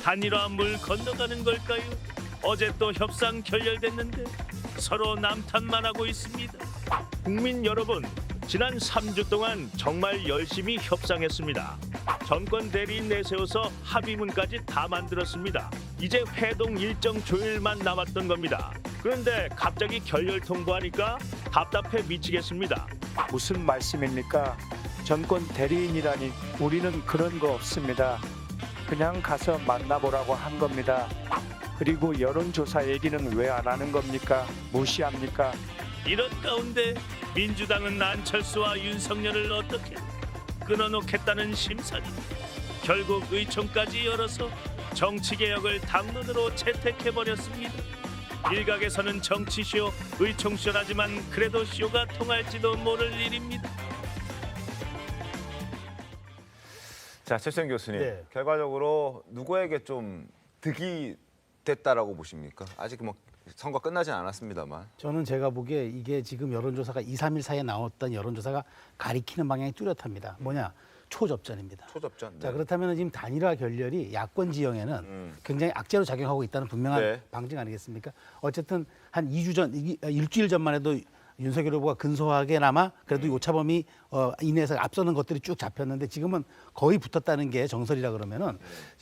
단일화 물 건너가는 걸까요? 어제 또 협상 결렬됐는데 서로 남탓만 하고 있습니다. 국민 여러분, 지난 3주 동안 정말 열심히 협상했습니다. 정권 대리인 내세워서 합의문까지 다 만들었습니다. 이제 회동 일정 조율만 남았던 겁니다. 그런데 갑자기 결렬 통보하니까 답답해 미치겠습니다. 무슨 말씀입니까? 정권 대리인이라니 우리는 그런 거 없습니다. 그냥 가서 만나보라고 한 겁니다. 그리고 여론조사 얘기는 왜 안 하는 겁니까? 무시합니까? 이런 가운데 민주당은 안철수와 윤석열을 어떻게 끊어놓겠다는 심산이 결국 의총까지 열어서 정치개혁을 당론으로 채택해버렸습니다. 일각에서는 정치쇼, 의총쇼라지만 그래도 쇼가 통할지도 모를 일입니다. 자, 최수영 교수님, 네. 결과적으로 누구에게 좀 득이 됐다라고 보십니까? 아직 뭐 선거 끝나진 않았습니다만. 저는 제가 보기에 이게 지금 여론조사가 2, 3일 사이에 나왔던 여론조사가 가리키는 방향이 뚜렷합니다. 뭐냐? 초접전입니다. 초접전. 자, 네. 그렇다면 지금 단일화 결렬이 야권 지형에는 굉장히 악재로 작용하고 있다는 분명한 네. 방증 아니겠습니까? 어쨌든 한 2주 전, 일주일 전만 해도 윤석열 후보가 근소하게나마 그래도 오차범위 이내에서 앞서는 것들이 쭉 잡혔는데 지금은 거의 붙었다는 게 정설이라 그러면은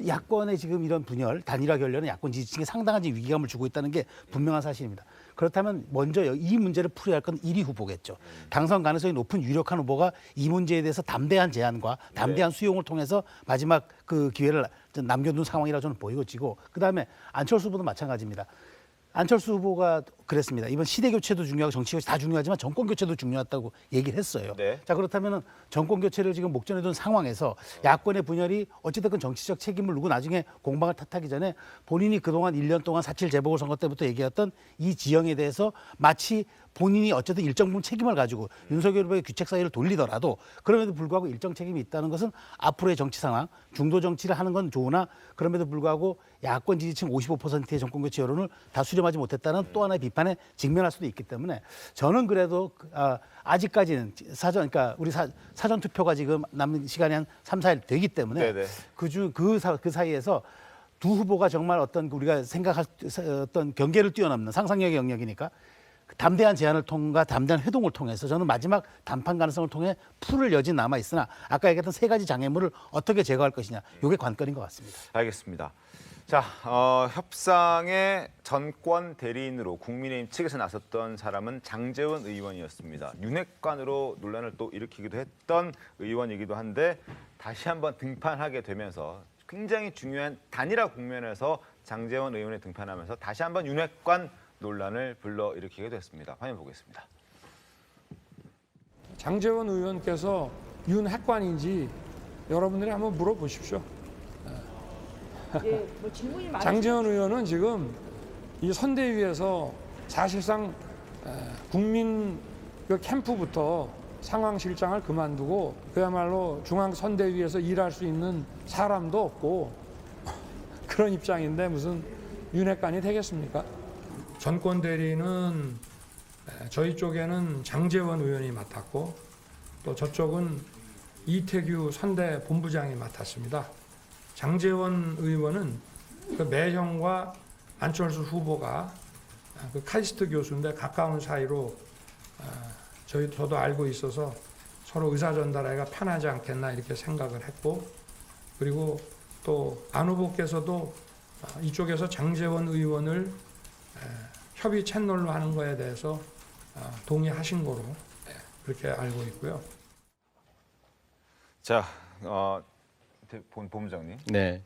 야권의 지금 이런 분열, 단일화 결렬은 야권 지지층에 상당한 위기감을 주고 있다는 게 분명한 사실입니다. 그렇다면 먼저 이 문제를 풀어야 할 건 1위 후보겠죠. 당선 가능성이 높은 유력한 후보가 이 문제에 대해서 담대한 제안과 담대한 수용을 통해서 마지막 그 기회를 남겨둔 상황이라 저는 보이고 그다음에 안철수 후보도 마찬가지입니다. 안철수 후보가 그랬습니다. 이번 시대 교체도 중요하고 정치 교체 다 중요하지만 정권 교체도 중요하다고 얘기를 했어요. 네. 자, 그렇다면은 정권 교체를 지금 목전에 둔 상황에서 야권의 분열이 어찌됐건 정치적 책임을 누구 나중에 공방을 탓하기 전에 본인이 그동안 1년 동안 4.7 재보궐선거 때부터 얘기했던 이 지형에 대해서 마치 본인이 어쨌든 일정 부분 책임을 가지고 윤석열 후보의 귀책 사유를 돌리더라도 그럼에도 불구하고 일정 책임이 있다는 것은 앞으로의 정치 상황, 중도 정치를 하는 건 좋으나 그럼에도 불구하고 야권 지지층 55%의 정권 교체 여론을 다 수렴하지 못했다는 또 하나의 비판에 직면할 수도 있기 때문에 저는 그래도 아직까지는 그러니까 우리 사전 투표가 지금 남은 시간이 한 3, 4일 되기 때문에 그 사이에서 두 후보가 정말 어떤 우리가 생각할 어떤 경계를 뛰어넘는 상상력의 영역이니까 담대한 제안을 통과 담대한 회동을 통해서 저는 마지막談判 가능성을 통해 풀을 여지 남아 있으나 아까 얘기했던 세 가지 장애물을 어떻게 제거할 것이냐 이게 관건인 것 같습니다. 알겠습니다. 자, 협상의 전권 대리인으로 국민의힘 측에서 나섰던 사람은 장제원 의원이었습니다. 윤핵관으로 논란을 또 일으키기도 했던 의원이기도 한데 다시 한번 등판하게 되면서 굉장히 중요한 단일화 국면에서 장제원 의원이 등판하면서 다시 한번 윤핵관 논란을 불러일으키게 됐습니다. 화면 보겠습니다. 장제원 의원께서 윤핵관인지 여러분들이 한번 물어보십시오. 예, 뭐 질문이 많으시죠? 장제원 의원은 지금 이 선대위에서 사실상 국민 그 캠프부터 상황실장을 그만두고 그야말로 중앙선대위에서 일할 수 있는 사람도 없고 그런 입장인데 무슨 윤핵관이 되겠습니까? 전권 대리는 저희 쪽에는 장제원 의원이 맡았고 또 저쪽은 이태규 선대 본부장이 맡았습니다. 장제원 의원은 그 매형과 안철수 후보가 그 카이스트 교수인데 가까운 사이로 저도 알고 있어서 서로 의사 전달하기가 편하지 않겠나 이렇게 생각을 했고, 그리고 또 안 후보께서도 이쪽에서 장제원 의원을 협의 채널로 하는 거에 대해서 동의하신 거로 그렇게 알고 있고요. 자, 본부장님. 네.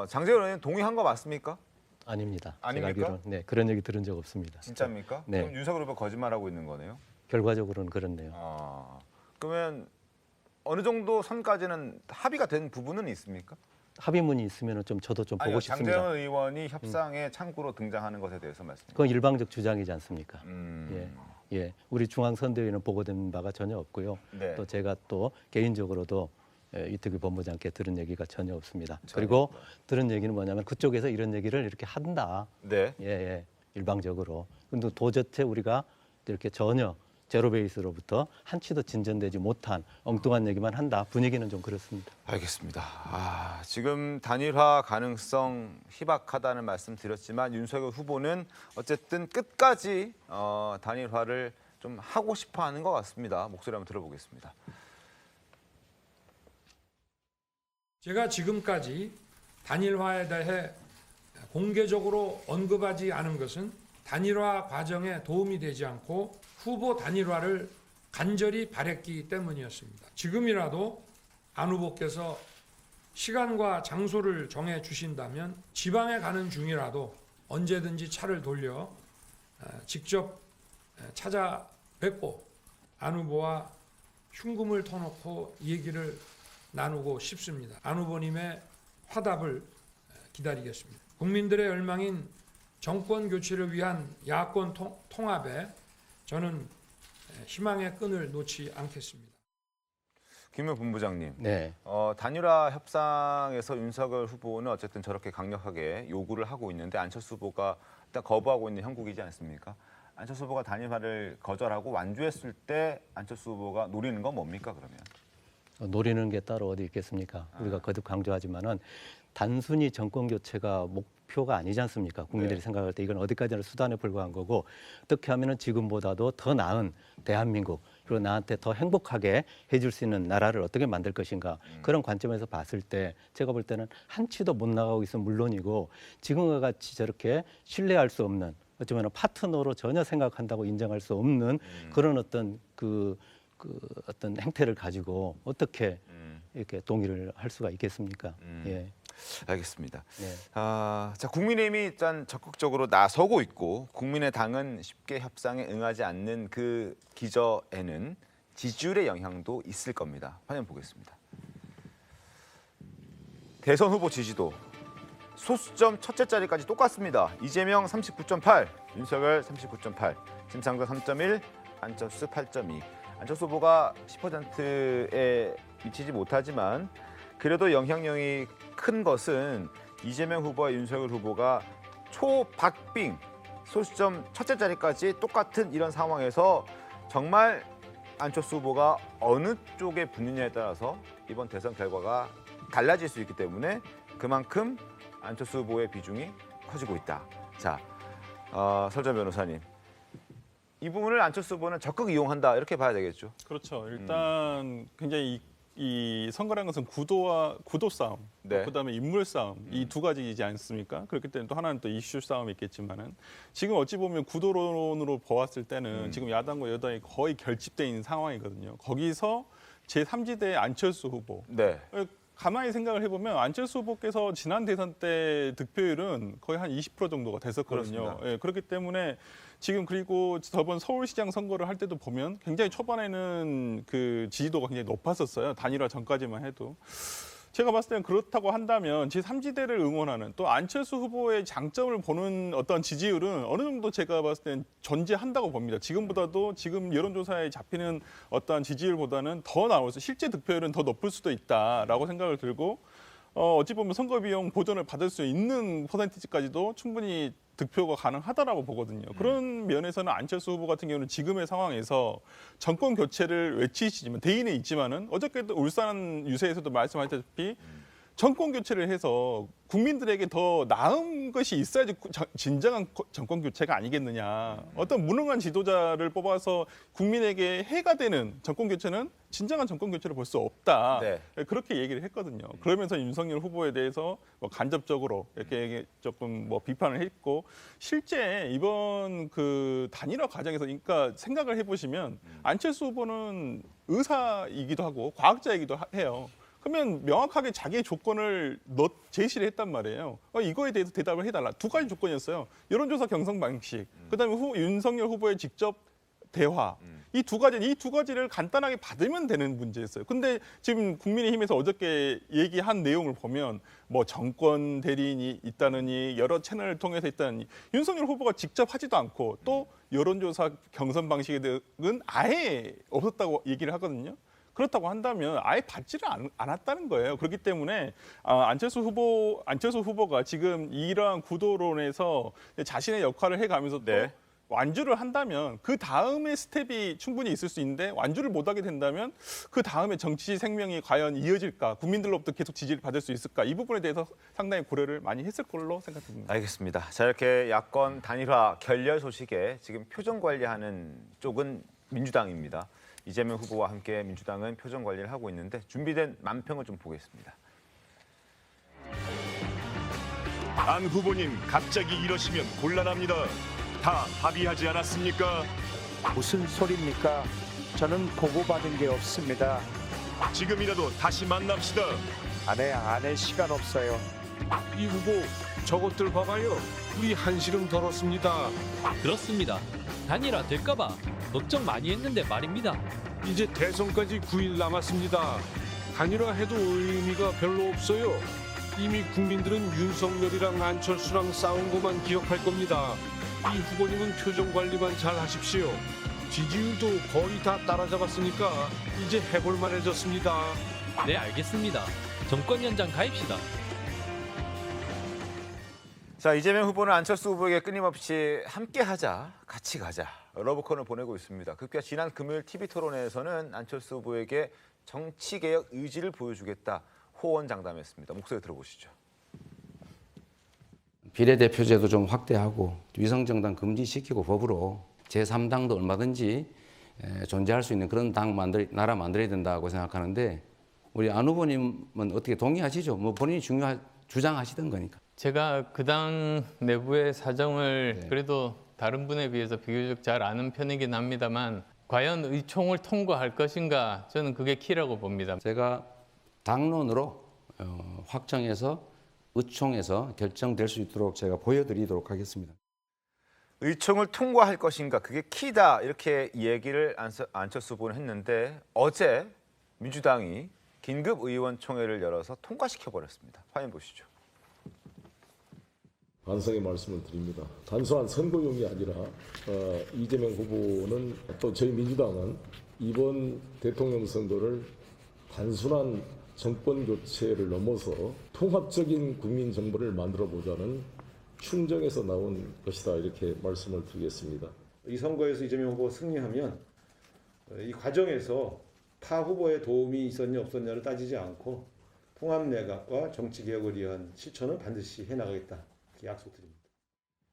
장제원 의원 동의한 거 맞습니까? 아닙니다. 아닙니까? 제가 알기로는 네, 그런 얘기 들은 적 없습니다. 진짜입니까? 네. 그럼 윤석열 후보 거짓말하고 있는 거네요? 결과적으로는 그렇네요. 그러면 어느 정도 선까지는 합의가 된 부분은 있습니까? 합의문이 있으면 좀 저도 좀 보고 싶습니다. 장제원 의원이 협상의 창구로 등장하는 것에 대해서 말씀드립니다. 그건 일방적 주장이지 않습니까? 음. 예. 우리 중앙선대위는 보고된 바가 전혀 없고요. 네. 또 제가 또 개인적으로도 이태규 본부장께 들은 얘기가 전혀 없습니다. 그리고 들은 얘기는 뭐냐면 그쪽에서 이런 얘기를 이렇게 한다. 네. 예. 일방적으로. 근데 도저히 우리가 이렇게 전혀 제로 베이스로부터 한치도 진전되지 못한 엉뚱한 얘기만 한다. 분위기는 좀 그렇습니다. 알겠습니다. 지금 단일화 가능성 희박하다는 말씀 드렸지만 윤석열 후보는 어쨌든 끝까지 단일화를 좀 하고 싶어하는 것 같습니다. 목소리 한번 들어보겠습니다. 제가 지금까지 단일화에 대해 공개적으로 언급하지 않은 것은 단일화 과정에 도움이 되지 않고 후보 단일화를 간절히 바랬기 때문이었습니다. 지금이라도 안 후보께서 시간과 장소를 정해 주신다면 지방에 가는 중이라도 언제든지 차를 돌려 직접 찾아뵙고 안 후보와 흉금을 터놓고 얘기를 나누고 싶습니다. 안 후보님의 화답을 기다리겠습니다. 국민들의 열망인 정권 교체를 위한 야권 통합에 저는 희망의 끈을 놓지 않겠습니다. 김현 본부장님, 네. 단일화 협상에서 윤석열 후보는 어쨌든 저렇게 강력하게 요구를 하고 있는데 안철수 후보가 일단 거부하고 있는 형국이지 않습니까? 안철수 후보가 단일화를 거절하고 완주했을 때 안철수 후보가 노리는 건 뭡니까 그러면? 노리는 게 따로 어디 있겠습니까? 우리가 거듭 강조하지만은 단순히 정권 교체가 목표가 아니지 않습니까? 국민들이 생각할 때 이건 어디까지나 수단에 불과한 거고 어떻게 하면은 지금보다도 더 나은 대한민국 그리고 나한테 더 행복하게 해줄 수 있는 나라를 어떻게 만들 것인가 그런 관점에서 봤을 때 제가 볼 때는 한치도 못 나가고 있으면 물론이고 지금과 같이 저렇게 신뢰할 수 없는 어쩌면 파트너로 전혀 생각한다고 인정할 수 없는 그런 어떤 어떤 행태를 가지고 어떻게 이렇게 동의를 할 수가 있겠습니까? 예. 알겠습니다. 네. 자, 국민의힘이 일단 적극적으로 나서고 있고 국민의당은 쉽게 협상에 응하지 않는 그 기저에는 지지율의 영향도 있을 겁니다. 화면 보겠습니다. 대선 후보 지지도 소수점 첫째 자리까지 똑같습니다. 이재명 39.8, 윤석열 39.8, 심상정 3.1, 안철수 8.2. 안철수 후보가 10%에 미치지 못하지만 그래도 영향력이 큰 것은 이재명 후보와 윤석열 후보가 초박빙 소수점 첫째 자리까지 똑같은 이런 상황에서 정말 안철수 후보가 어느 쪽에 붙느냐에 따라서 이번 대선 결과가 달라질 수 있기 때문에 그만큼 안철수 후보의 비중이 커지고 있다. 자, 설전 변호사님. 이 부분을 안철수 후보는 적극 이용한다 이렇게 봐야 되겠죠. 그렇죠. 일단 굉장히 이 선거라는 것은 구도 싸움, 네. 그다음에 인물 싸움 이 두 가지이지 않습니까? 그렇기 때문에 또 하나는 또 이슈 싸움이 있겠지만은 지금 어찌 보면 구도론으로 보았을 때는 지금 야당과 여당이 거의 결집돼 있는 상황이거든요. 거기서 제3지대의 안철수 후보. 네. 가만히 생각을 해보면 안철수 후보께서 지난 대선 때 득표율은 거의 한 20% 정도가 됐었거든요. 예, 그렇기 때문에 지금 그리고 저번 서울시장 선거를 할 때도 보면 굉장히 초반에는 그 지지도가 굉장히 높았었어요. 단일화 전까지만 해도. 제가 봤을 때는 그렇다고 한다면 제3지대를 응원하는 또 안철수 후보의 장점을 보는 어떤 지지율은 어느 정도 제가 봤을 때는 존재한다고 봅니다. 지금보다도 지금 여론조사에 잡히는 어떤 지지율보다는 더 나올 수, 실제 득표율은 더 높을 수도 있다라고 생각을 들고 어찌 보면 선거 비용 보전을 받을 수 있는 퍼센티지까지도 충분히 득표가 가능하다라고 보거든요. 그런 면에서는 안철수 후보 같은 경우는 지금의 상황에서 정권 교체를 외치시지만 대인에 있지만은 어저께도 울산 유세에서도 말씀하셨다시피 정권 교체를 해서 국민들에게 더 나은 것이 있어야지 진정한 정권 교체가 아니겠느냐. 어떤 무능한 지도자를 뽑아서 국민에게 해가 되는 정권 교체는 진정한 정권 교체를 볼 수 없다. 네. 그렇게 얘기를 했거든요. 그러면서 윤석열 후보에 대해서 뭐 간접적으로 이렇게 조금 뭐 비판을 했고, 실제 이번 그 단일화 과정에서 그러니까 생각을 해보시면 안철수 후보는 의사이기도 하고 과학자이기도 해요. 그러면 명확하게 자기의 조건을 제시를 했단 말이에요. 이거에 대해서 대답을 해달라. 두 가지 조건이었어요. 여론조사 경선 방식, 그다음에 윤석열 후보의 직접 대화. 이 두 가지를 간단하게 받으면 되는 문제였어요. 근데 지금 국민의힘에서 어저께 얘기한 내용을 보면 뭐 정권 대리인이 있다느니 여러 채널을 통해서 있다느니 윤석열 후보가 직접 하지도 않고 또 여론조사 경선 방식에 대해서는 아예 없었다고 얘기를 하거든요. 그렇다고 한다면 아예 받지를 않았다는 거예요. 그렇기 때문에 안철수 후보가 지금 이러한 구도론에서 자신의 역할을 해가면서 또 완주를 한다면 그 다음에 스텝이 충분히 있을 수 있는데 완주를 못하게 된다면 그 다음에 정치 생명이 과연 이어질까, 국민들로부터 계속 지지를 받을 수 있을까, 이 부분에 대해서 상당히 고려를 많이 했을 걸로 생각됩니다. 알겠습니다. 자, 이렇게 야권 단일화 결렬 소식에 지금 표정 관리하는 쪽은 민주당입니다. 이재명 후보와 함께 민주당은 표정 관리를 하고 있는데 준비된 만평을 좀 보겠습니다. 안 후보님 갑자기 이러시면 곤란합니다. 다 합의하지 않았습니까? 무슨 소리입니까? 저는 보고받은 게 없습니다. 지금이라도 다시 만납시다. 안에 시간 없어요. 이 후보 저것들 봐봐요. 우리 한시름 덜었습니다. 그렇습니다. 단일화 될까봐 걱정 많이 했는데 말입니다. 이제 대선까지 9일 남았습니다. 단일화해도 의미가 별로 없어요. 이미 국민들은 윤석열이랑 안철수랑 싸운 것만 기억할 겁니다. 이 후보님은 표정 관리만 잘 하십시오. 지지율도 거의 다 따라잡았으니까 이제 해볼 만해졌습니다. 네, 알겠습니다. 정권 연장 가입시다. 자, 이재명 후보는 안철수 후보에게 끊임없이 함께하자, 같이 가자 러브콜을 보내고 있습니다. 급기야 지난 금요일 TV토론회에서는 안철수 후보에게 정치개혁 의지를 보여주겠다 호언장담했습니다. 목소리 들어보시죠. 비례대표제도 좀 확대하고 위성정당 금지시키고 법으로 제3당도 얼마든지 존재할 수 있는 그런 나라 만들어야 된다고 생각하는데, 우리 안 후보님은 어떻게 동의하시죠? 뭐 본인이 주장하시던 거니까. 제가 그 당 내부의 사정을 그래도 다른 분에 비해서 비교적 잘 아는 편이긴 합니다만, 과연 의총을 통과할 것인가, 저는 그게 키라고 봅니다. 제가 당론으로 확정해서 의총에서 결정될 수 있도록 제가 보여드리도록 하겠습니다. 의총을 통과할 것인가, 그게 키다, 이렇게 얘기를 안철수 후보는 했는데 어제 민주당이 긴급의원총회를 열어서 통과시켜버렸습니다. 화면 보시죠. 반성의 말씀을 드립니다. 단순한 선거용이 아니라 이재명 후보는 또 저희 민주당은 이번 대통령 선거를 단순한 정권 교체를 넘어서 통합적인 국민 정부를 만들어 보자는 충정에서 나온 것이다, 이렇게 말씀을 드리겠습니다. 이 선거에서 이재명 후보가 승리하면 이 과정에서 타 후보의 도움이 있었냐 없었냐를 따지지 않고 통합 내각과 정치 개혁을 위한 실천을 반드시 해나가겠다, 이렇게 약속드립니다.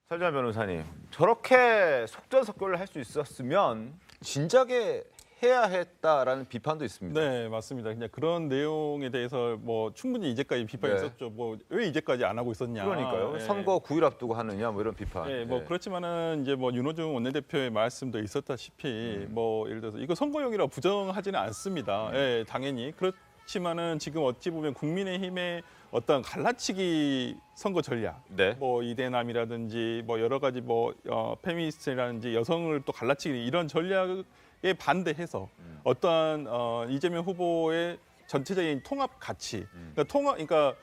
설정환 변호사님, 저렇게 속전속결을 할 수 있었으면 진작에 해야 했다라는 비판도 있습니다. 네, 맞습니다. 그냥 그런 내용에 대해서 뭐 충분히 이제까지 비판했었죠. 뭐 왜 이제까지 안 하고 있었냐. 그러니까요. 선거 9일 앞두고 하느냐, 뭐 이런 비판. 네, 뭐 그렇지만은 이제 뭐 윤호중 원내대표의 말씀도 있었다시피 뭐 예를 들어서 이거 선거용이라고 부정하지는 않습니다. 예, 당연히 그렇지만은 지금 어찌 보면 국민의힘의 어떤 갈라치기 선거 전략, 뭐 이대남이라든지 뭐 여러 가지 뭐 페미니스트라든지 여성을 또 갈라치기 이런 전략 에 반대해서 어떠한 이재명 후보의 전체적인 통합 가치, 그러니까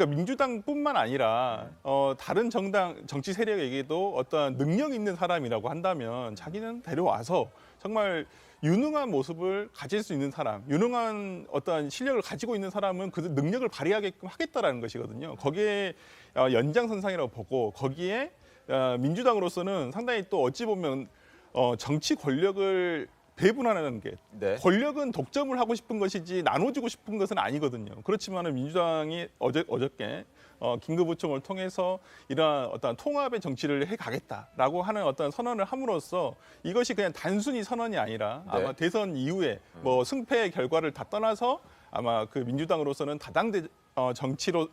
민주당뿐만 아니라 다른 정당 정치 세력에게도 어떠한 능력 있는 사람이라고 한다면 자기는 데려와서 정말 유능한 모습을 가질 수 있는 사람, 유능한 어떠한 실력을 가지고 있는 사람은 그 능력을 발휘하게끔 하겠다라는 것이거든요. 거기에 연장선상이라고 보고, 거기에 민주당으로서는 상당히 또 어찌 보면 정치 권력을 배분하는 게 네. 권력은 독점을 하고 싶은 것이지 나눠주고 싶은 것은 아니거든요. 그렇지만은 민주당이 어저께 긴급부총을 통해서 이러한 어떤 통합의 정치를 해가겠다라고 하는 어떤 선언을 함으로써 이것이 그냥 단순히 선언이 아니라 네. 아마 대선 이후에 뭐 승패의 결과를 다 떠나서 아마 그 민주당으로서는 다당제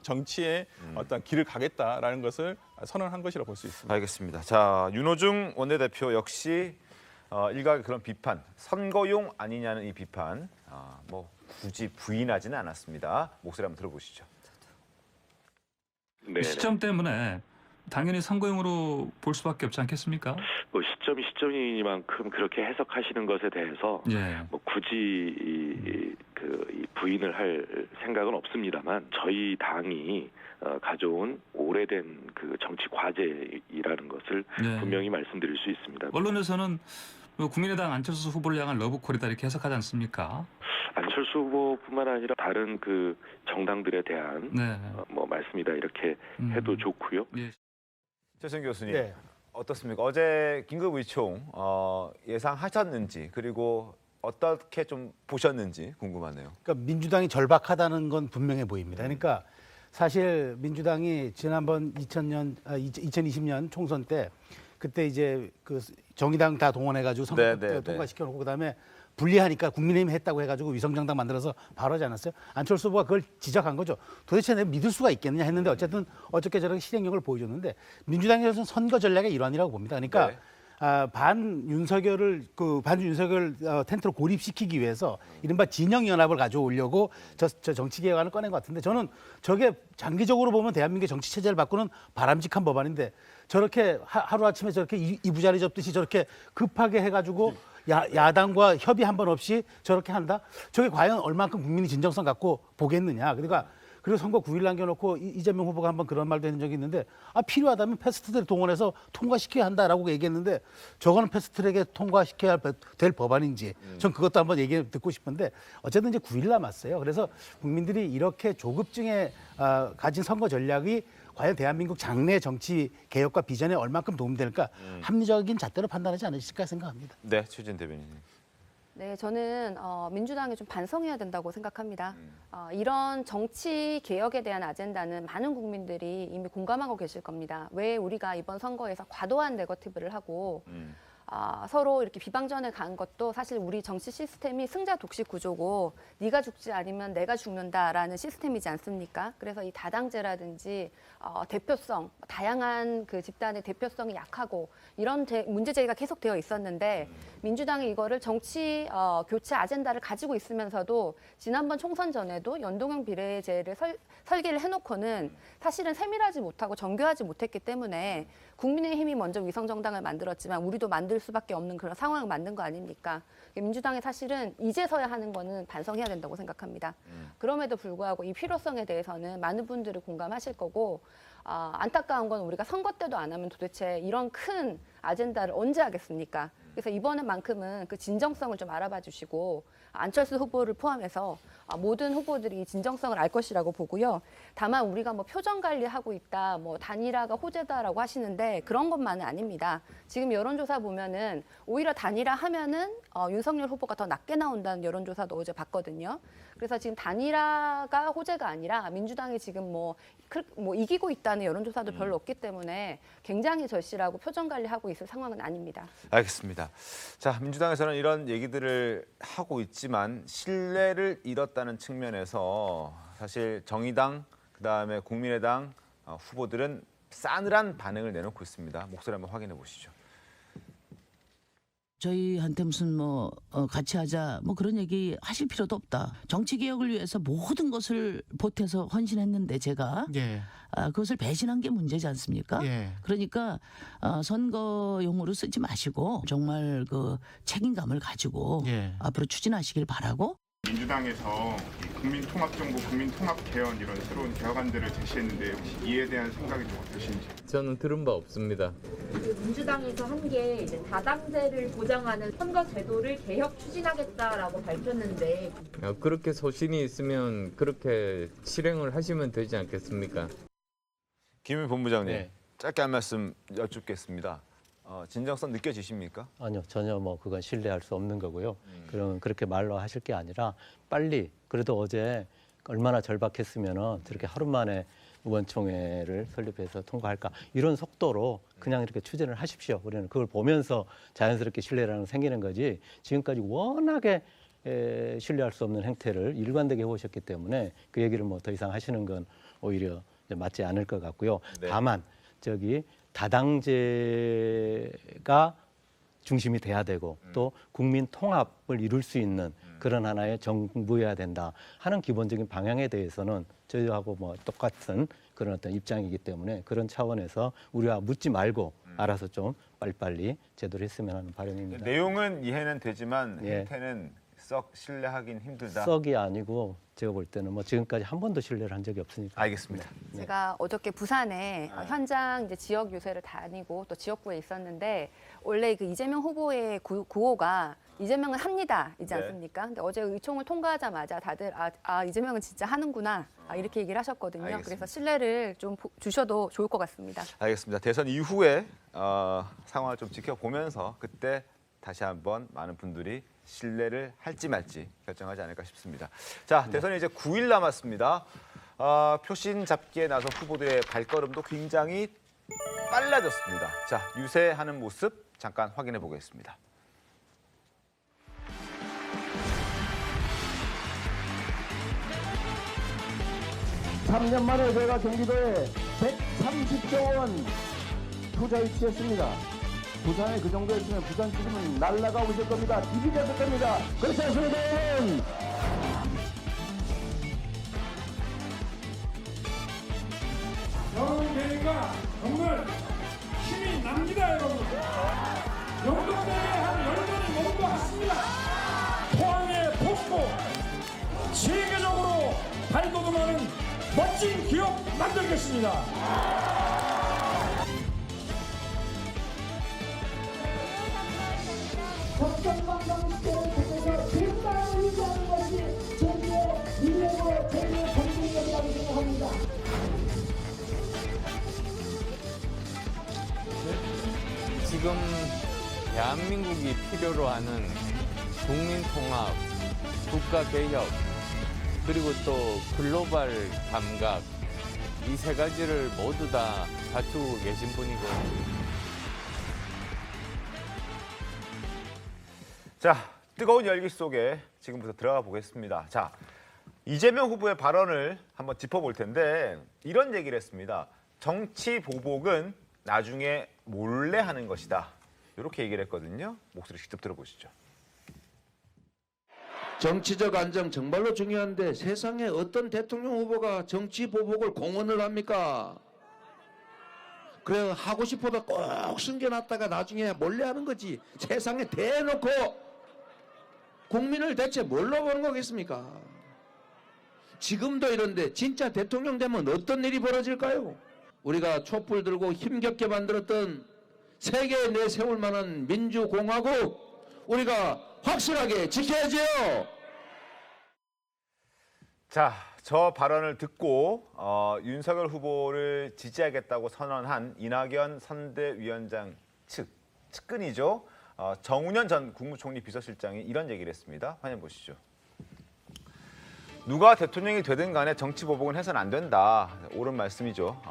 정치의 어떤 길을 가겠다라는 것을 선언한 것이라고 볼 수 있습니다. 알겠습니다. 자, 윤호중 원내대표 역시 일각의 그런 비판, 선거용 아니냐는 이 비판, 뭐 굳이 부인하지는 않았습니다. 목소리 한번 들어보시죠. 네. 시점 때문에 당연히 선거용으로 볼 수밖에 없지 않겠습니까? 뭐 시점이 시점이니만큼 그렇게 해석하시는 것에 대해서 예. 뭐 굳이 이 부인을 할 생각은 없습니다만 저희 당이 가져온 오래된 그 정치 과제이라는 것을 네. 분명히 말씀드릴 수 있습니다. 언론에서는 뭐 국민의당 안철수 후보를 향한 러브콜이다 이렇게 해석하지 않습니까? 안철수 후보뿐만 아니라 다른 그 정당들에 대한 네. 뭐 말씀이다 이렇게 해도 좋고요. 예. 최선 교수님, 네. 어떻습니까? 어제 긴급의총 예상하셨는지, 그리고 어떻게 좀 보셨는지 궁금하네요. 그러니까 민주당이 절박하다는 건 분명해 보입니다. 그러니까 사실 민주당이 지난번 2020년 총선 때 그때 이제 그 정의당 다 동원해가지고 선거 때 통과시켜놓고 그다음에 불리하니까 국민의힘이 했다고 해가지고 위성정당 만들어서 바로 하지 않았어요? 안철수 후보가 그걸 지적한 거죠. 도대체 내가 믿을 수가 있겠느냐 했는데 어쨌든 어저께 저렇게 실행력을 보여줬는데 민주당에서는 선거 전략의 일환이라고 봅니다. 그러니까 반윤석열 텐트로 고립시키기 위해서 이른바 진영연합을 가져오려고 저 정치개혁안을 꺼낸 것 같은데 저는 저게 장기적으로 보면 대한민국의 정치 체제를 바꾸는 바람직한 법안인데 저렇게 하루아침에 저렇게 이부자리 접듯이 저렇게 급하게 해가지고 야당과 협의 한 번 없이 저렇게 한다? 저게 과연 얼만큼 국민이 진정성 갖고 보겠느냐. 그리고 선거 9일 남겨놓고 이재명 후보가 한번 그런 말도 했는 적이 있는데 필요하다면 패스트트랙 동원해서 통과시켜야 한다라고 얘기했는데 저거는 패스트트랙에 통과시켜야 될 법안인지 전 그것도 한번 얘기 듣고 싶은데 어쨌든 이제 9일 남았어요. 그래서 국민들이 이렇게 조급증에 가진 선거 전략이 과연 대한민국 장래 정치 개혁과 비전에 얼만큼 도움될까 합리적인 잣대로 판단하지 않으실까 생각합니다. 네, 최진 대변인. 네, 저는 민주당이 좀 반성해야 된다고 생각합니다. 이런 정치 개혁에 대한 아젠다는 많은 국민들이 이미 공감하고 계실 겁니다. 왜 우리가 이번 선거에서 과도한 네거티브를 하고 서로 이렇게 비방전에 간 것도 사실 우리 정치 시스템이 승자 독식 구조고 네가 죽지 않으면 내가 죽는다라는 시스템이지 않습니까? 그래서 이 다당제라든지 대표성, 다양한 그 집단의 대표성이 약하고 이런 문제 제기가 계속되어 있었는데 민주당이 이거를 정치 교체 아젠다를 가지고 있으면서도 지난번 총선 전에도 연동형 비례제를 설계를 해놓고는 사실은 세밀하지 못하고 정교하지 못했기 때문에 국민의힘이 먼저 위성정당을 만들었지만 우리도 만들 수밖에 없는 그런 상황을 만든 거 아닙니까? 민주당이 사실은 이제서야 하는 거는 반성해야 된다고 생각합니다. 그럼에도 불구하고 이 필요성에 대해서는 많은 분들이 공감하실 거고 안타까운 건 우리가 선거 때도 안 하면 도대체 이런 큰 아젠다를 언제 하겠습니까? 그래서 이번에만큼은 그 진정성을 좀 알아봐 주시고 안철수 후보를 포함해서 모든 후보들이 진정성을 알 것이라고 보고요. 다만 우리가 뭐 표정 관리하고 있다, 뭐 단일화가 호재다라고 하시는데 그런 것만은 아닙니다. 지금 여론조사 보면은 오히려 단일화하면은 윤석열 후보가 더 낮게 나온다는 여론조사도 어제 봤거든요. 그래서 지금 단일화가 호재가 아니라 민주당이 지금 뭐 이기고 있다는 여론조사도 별로 없기 때문에 굉장히 절실하고 표정 관리하고 있을 상황은 아닙니다. 알겠습니다. 자, 민주당에서는 이런 얘기들을 하고 있지만 신뢰를 잃었다는 측면에서 사실 정의당, 그다음에 국민의당 후보들은 싸늘한 반응을 내놓고 있습니다. 목소리 한번 확인해 보시죠. 저희한테 무슨 같이 하자 그런 얘기 하실 필요도 없다. 정치 개혁을 위해서 모든 것을 보태서 헌신했는데 제가 그것을 배신한 게 문제지 않습니까? 그러니까 선거용으로 쓰지 마시고 정말 그 책임감을 가지고 앞으로 추진하시길 바라고. 민주당에서 국민통합정부, 국민통합개헌 이런 새로운 개혁안들을 제시했는데 혹시 이에 대한 생각이 좀 어떠신지? 저는 들은 바 없습니다. 민주당에서 한 게 다당제를 보장하는 선거 제도를 개혁 추진하겠다라고 밝혔는데 그렇게 소신이 있으면 그렇게 실행을 하시면 되지 않겠습니까? 김윤 본부장님, 짧게 한 말씀 여쭙겠습니다. 진정성 느껴지십니까? 아니요, 전혀 뭐 그건 신뢰할 수 없는 거고요. 그럼 그렇게 말로 하실 게 아니라 빨리, 그래도 어제 얼마나 절박했으면은 저렇게 하루 만에 의원총회를 설립해서 통과할까, 이런 속도로 그냥 이렇게 추진을 하십시오. 우리는 그걸 보면서 자연스럽게 신뢰라는 생기는 거지, 지금까지 워낙에 신뢰할 수 없는 행태를 일관되게 해오셨기 때문에 그 얘기를 뭐 더 이상 하시는 건 오히려 맞지 않을 것 같고요. 네. 다만 저기 다당제가 중심이 돼야 되고 또 국민 통합을 이룰 수 있는 그런 하나의 정부여야 된다 하는 기본적인 방향에 대해서는 저희하고 뭐 똑같은 그런 어떤 입장이기 때문에 그런 차원에서 우리가 묻지 말고 알아서 좀 빨리빨리 제대로 했으면 하는 바람입니다. 내용은 이해는 되지만 예. 행태는 썩 신뢰하긴 힘들다. 썩이 아니고 제가 볼 때는 뭐 지금까지 한 번도 신뢰를 한 적이 없으니까. 알겠습니다. 네. 제가 어저께 부산에 현장 이제 지역 유세를 다니고 또 지역구에 있었는데 원래 그 이재명 후보의 구호가 이재명은 합니다 이지 네. 않습니까? 근데 어제 의총을 통과하자마자 다들 이재명은 진짜 하는구나 이렇게 얘기를 하셨거든요. 알겠습니다. 그래서 신뢰를 좀 주셔도 좋을 것 같습니다. 알겠습니다. 대선 이후에 상황을 좀 지켜보면서 그때 다시 한번 많은 분들이 신뢰를 할지 말지 결정하지 않을까 싶습니다. 자, 대선이 이제 9일 남았습니다. 표심 잡기에 나선 후보들의 발걸음도 굉장히 빨라졌습니다. 자, 유세하는 모습 잠깐 확인해 보겠습니다. 삼 년 만에 저희가 경기도에 130조 원 투자 유치했습니다. 부산에 그 정도 했으면 부산 지금은 날라가고 있을 겁니다. 디비전될 겁니다. 그렇지 않습니까, 여러분? 여러분 되니까 정말 힘이 납니다, 여러분. 영동대에 한 열년이 넘은 것 같습니다. 포항의 포스코 세계적으로 발돋움하는 멋진 기업 만들겠습니다. 적정방송 시대를 통해서 대가를 유지하는 것이 저희의 미래고 저희의 경쟁력이라고 생각합니다. 지금 대한민국이 필요로 하는 국민 통합, 국가 개혁, 그리고 또 글로벌 감각, 이 세 가지를 모두 다 갖추고 계신 분이고. 자, 뜨거운 열기 속에 지금부터 들어가 보겠습니다. 자, 이재명 후보의 발언을 한번 짚어볼 텐데 이런 얘기를 했습니다. 정치 보복은 나중에 몰래 하는 것이다. 이렇게 얘기를 했거든요. 목소리 직접 들어보시죠. 정치적 안정 정말로 중요한데 세상에 어떤 대통령 후보가 정치 보복을 공언을 합니까? 그래 하고 싶어도 꼭 숨겨놨다가 나중에 몰래 하는 거지. 세상에 대놓고 국민을 대체 뭘로 보는 거겠습니까? 지금도 이런데 진짜 대통령 되면 어떤 일이 벌어질까요? 우리가 촛불 들고 힘겹게 만들었던 세계에 내세울 만한 민주공화국 우리가 확실하게 지켜야죠. 자, 저 발언을 듣고 윤석열 후보를 지지하겠다고 선언한 이낙연 선대위원장 측근이죠. 정운현 전 국무총리 비서실장이 이런 얘기를 했습니다. 확인해 보시죠. 누가 대통령이 되든 간에 정치 보복은 해서는 안 된다. 옳은 말씀이죠.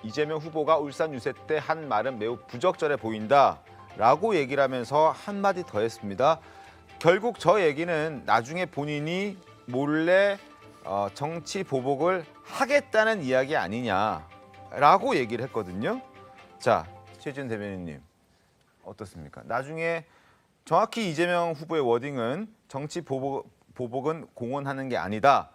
이재명 후보가 울산 유세 때 한 말은 매우 부적절해 보인다라고 얘기를 하면서 한마디 더 했습니다. 결국 저 얘기는 나중에 본인이 몰래 정치 보복을 하겠다는 이야기 아니냐라고 얘기를 했거든요. 자, 최지은 대변인님 어떻습니까? 나중에 정확히 이재명 후보의 워딩은 정치 보복은 공언하는 게 아니다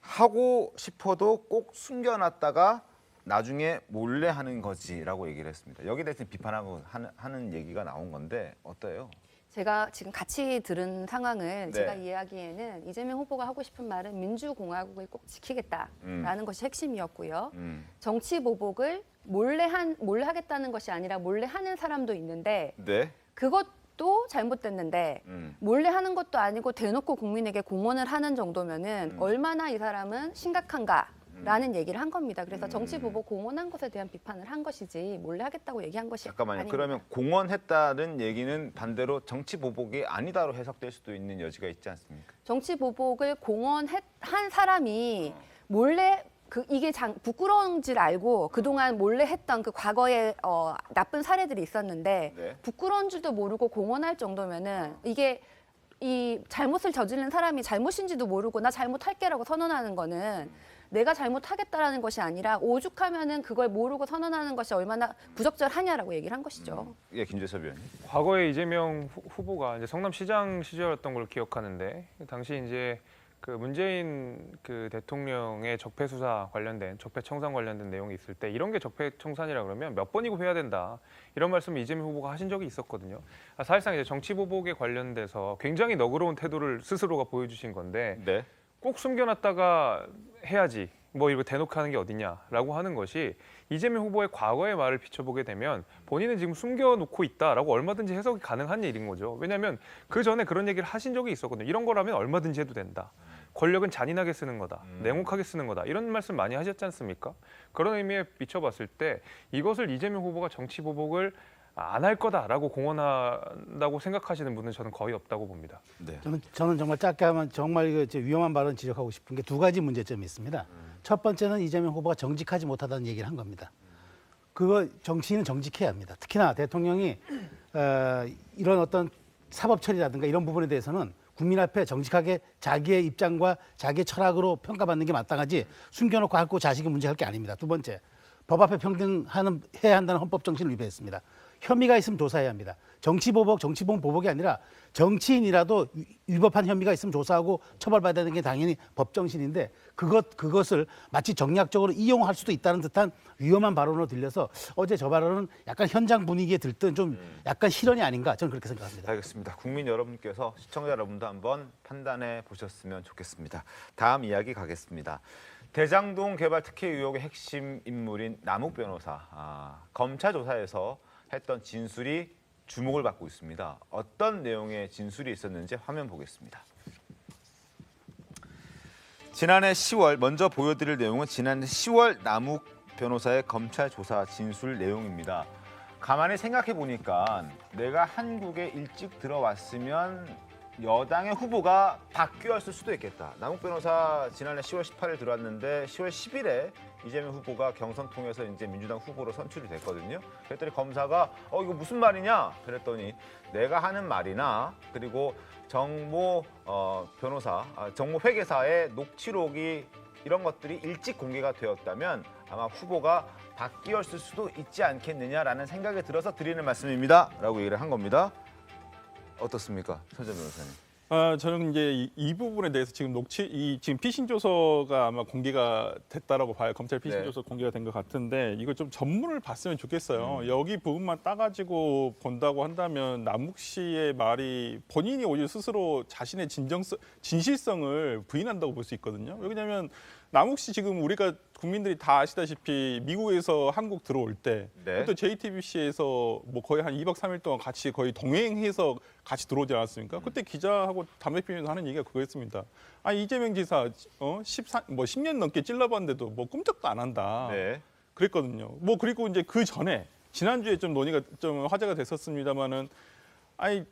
하고 싶어도 꼭 숨겨놨다가 나중에 몰래 하는 거지라고 얘기를 했습니다. 여기에 대해서 비판하고 하는 얘기가 나온 건데 어때요? 제가 지금 같이 들은 상황을 네. 제가 이해하기에는 이재명 후보가 하고 싶은 말은 민주공화국을 꼭 지키겠다라는 것이 핵심이었고요. 정치 보복을 몰래 하겠다는 것이 아니라 몰래 하는 사람도 있는데 네. 그것도 잘못됐는데 몰래 하는 것도 아니고 대놓고 국민에게 공언을 하는 정도면은 얼마나 이 사람은 심각한가 라는 얘기를 한 겁니다. 그래서 정치 보복 공언한 것에 대한 비판을 한 것이지 몰래 하겠다고 얘기한 것이 잠깐만요. 아닙니다. 그러면 공언했다는 얘기는 반대로 정치 보복이 아니다로 해석될 수도 있는 여지가 있지 않습니까? 정치 보복을 공언한 사람이 몰래 이게 부끄러운 줄 알고 그동안 몰래 했던 그 과거의 나쁜 사례들이 있었는데 네. 부끄러운 줄도 모르고 공언할 정도면은 이게 이 잘못을 저지른 사람이 잘못인지도 모르고 나 잘못할게라고 선언하는 거는 내가 잘못하겠다라는 것이 아니라 오죽하면은 그걸 모르고 선언하는 것이 얼마나 부적절하냐라고 얘기를 한 것이죠. 예, 김재섭 의원님. 과거에 이재명 후보가 이제 성남시장 시절이었던 걸 기억하는데 당시 이제 그 문재인 그 대통령의 적폐 수사 관련된 적폐 청산 관련된 내용이 있을 때 이런 게 적폐 청산이라 그러면 몇 번이고 해야 된다 이런 말씀을 이재명 후보가 하신 적이 있었거든요. 사실상 이제 정치 보복에 관련돼서 굉장히 너그러운 태도를 스스로가 보여주신 건데 네. 꼭 숨겨놨다가 해야지 뭐 이거 대놓고 하는 게 어디냐라고 하는 것이 이재명 후보의 과거의 말을 비춰보게 되면 본인은 지금 숨겨놓고 있다라고 얼마든지 해석이 가능한 일인 거죠. 왜냐하면 그 전에 그런 얘기를 하신 적이 있었거든요. 이런 거라면 얼마든지 해도 된다. 권력은 잔인하게 쓰는 거다. 냉혹하게 쓰는 거다. 이런 말씀 많이 하셨지 않습니까? 그런 의미에 비춰봤을 때 이것을 이재명 후보가 정치 보복을 안 할 거다라고 공언한다고 생각하시는 분은 저는 거의 없다고 봅니다. 네. 저는 정말 짧게 하면 정말 위험한 발언 지적하고 싶은 게 두 가지 문제점이 있습니다. 첫 번째는 이재명 후보가 정직하지 못하다는 얘기를 한 겁니다. 그거 정치인은 정직해야 합니다. 특히나 대통령이 이런 어떤 사법 처리라든가 이런 부분에 대해서는 국민 앞에 정직하게 자기의 입장과 자기의 철학으로 평가받는 게 마땅하지 숨겨놓고 할 거 자식이 문제할 게 아닙니다. 두 번째, 법 앞에 평등해야 한다는 헌법 정신을 위배했습니다. 혐의가 있으면 조사해야 합니다. 정치보복, 정치보복이 아니라 정치인이라도 위법한 혐의가 있으면 조사하고 처벌받아야 되는 게 당연히 법정신인데 그것을 마치 정략적으로 이용할 수도 있다는 듯한 위험한 발언으로 들려서 어제 저 발언은 약간 현장 분위기에 들뜬 좀 약간 실언이 아닌가 저는 그렇게 생각합니다. 알겠습니다. 국민 여러분께서 시청자 여러분도 한번 판단해 보셨으면 좋겠습니다. 다음 이야기 가겠습니다. 대장동 개발 특혜 의혹의 핵심 인물인 남욱 변호사 검찰 조사에서 했던 진술이 주목을 받고 있습니다. 어떤 내용의 진술이 있었는지 화면 보겠습니다. 지난해 10월 먼저 보여드릴 내용은 지난해 10월 남욱 변호사의 검찰 조사 진술 내용입니다. 가만히 생각해 보니까 내가 한국에 일찍 들어왔으면 여당의 후보가 바뀌었을 수도 있겠다. 남욱 변호사 지난해 10월 18일 들어왔는데 10월 10일에 이재명 후보가 경선 통해서 이제 민주당 후보로 선출이 됐거든요. 그랬더니 검사가 이거 무슨 말이냐? 그랬더니 내가 하는 말이나 그리고 정모 변호사, 정모 회계사의 녹취록이 이런 것들이 일찍 공개가 되었다면 아마 후보가 바뀌었을 수도 있지 않겠느냐라는 생각이 들어서 드리는 말씀입니다. 라고 얘기를 한 겁니다. 어떻습니까, 손전 변호사님? 저는 이제 이 부분에 대해서 지금 지금 피신 조서가 아마 공개가 됐다라고 봐요. 검찰 피신 조서 공개가 된 것 같은데 이거 좀 전문을 봤으면 좋겠어요. 여기 부분만 따가지고 본다고 한다면 남욱 씨의 말이 본인이 오히려 스스로 자신의 진실성을 부인한다고 볼 수 있거든요. 왜냐하면 남욱 씨 지금 우리가 국민들이 다 아시다시피 미국에서 한국 들어올 때 또 JTBC에서 뭐 거의 한 2박 3일 동안 같이 거의 동행해서 같이 들어오지 않았습니까? 그때 기자하고 담배 피우면서 하는 얘기가 그거였습니다. 이재명 지사 10년 넘게 찔러봤는데도 뭐 꿈쩍도 안 한다. 그랬거든요. 뭐 그리고 이제 그 전에 지난주에 좀 논의가 좀 화제가 됐었습니다만은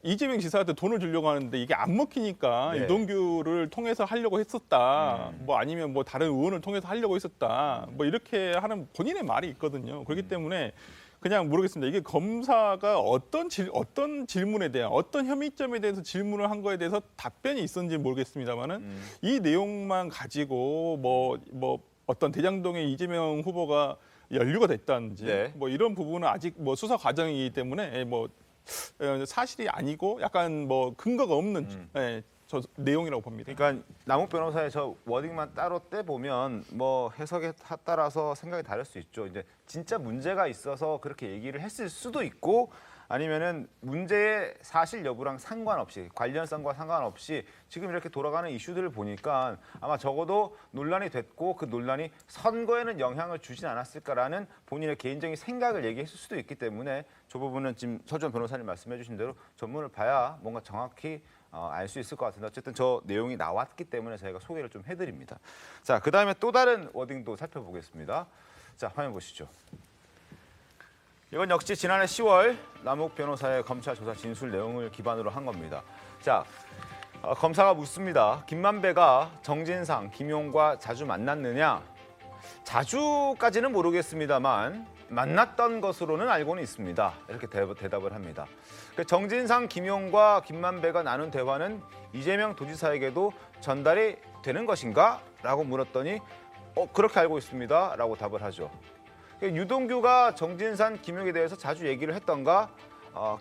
이재명 지사한테 돈을 주려고 하는데 이게 안 먹히니까 유동규를 통해서 하려고 했었다. 뭐 아니면 뭐 다른 의원을 통해서 하려고 했었다. 뭐 이렇게 하는 본인의 말이 있거든요. 그렇기 때문에 그냥 모르겠습니다. 이게 검사가 어떤 질문에 대한 어떤 혐의점에 대해서 질문을 한 거에 대해서 답변이 있었는지 모르겠습니다만은 이 내용만 가지고 뭐 어떤 대장동의 이재명 후보가 연루가 됐다든지 뭐 이런 부분은 아직 뭐 수사 과정이기 때문에 뭐 사실이 아니고 약간 뭐 근거가 없는 저 내용이라고 봅니다. 그러니까 남욱 변호사의 저 워딩만 따로 떼보면 뭐 해석에 따라서 생각이 다를 수 있죠. 이제 진짜 문제가 있어서 그렇게 얘기를 했을 수도 있고 아니면은 문제의 사실 여부랑 상관없이 관련성과 상관없이 지금 이렇게 돌아가는 이슈들을 보니까 아마 적어도 논란이 됐고 그 논란이 선거에는 영향을 주진 않았을까라는 본인의 개인적인 생각을 얘기했을 수도 있기 때문에 저 부분은 지금 서주원 변호사님 말씀해 주신 대로 전문을 봐야 뭔가 정확히 알 수 있을 것 같은데 어쨌든 저 내용이 나왔기 때문에 저희가 소개를 좀 해드립니다. 자, 그다음에 또 다른 워딩도 살펴보겠습니다. 자, 화면 보시죠. 이건 역시 지난해 10월 남욱 변호사의 검찰 조사 진술 내용을 기반으로 한 겁니다. 자, 검사가 묻습니다. 김만배가 정진상, 김용과 자주 만났느냐? 자주까지는 모르겠습니다만 만났던 것으로는 알고는 있습니다. 이렇게 대답을 합니다. 정진상, 김용과 김만배가 나눈 대화는 이재명 도지사에게도 전달이 되는 것인가? 라고 물었더니 그렇게 알고 있습니다. 라고 답을 하죠. 유동규가 정진상, 김용에 대해서 자주 얘기를 했던가?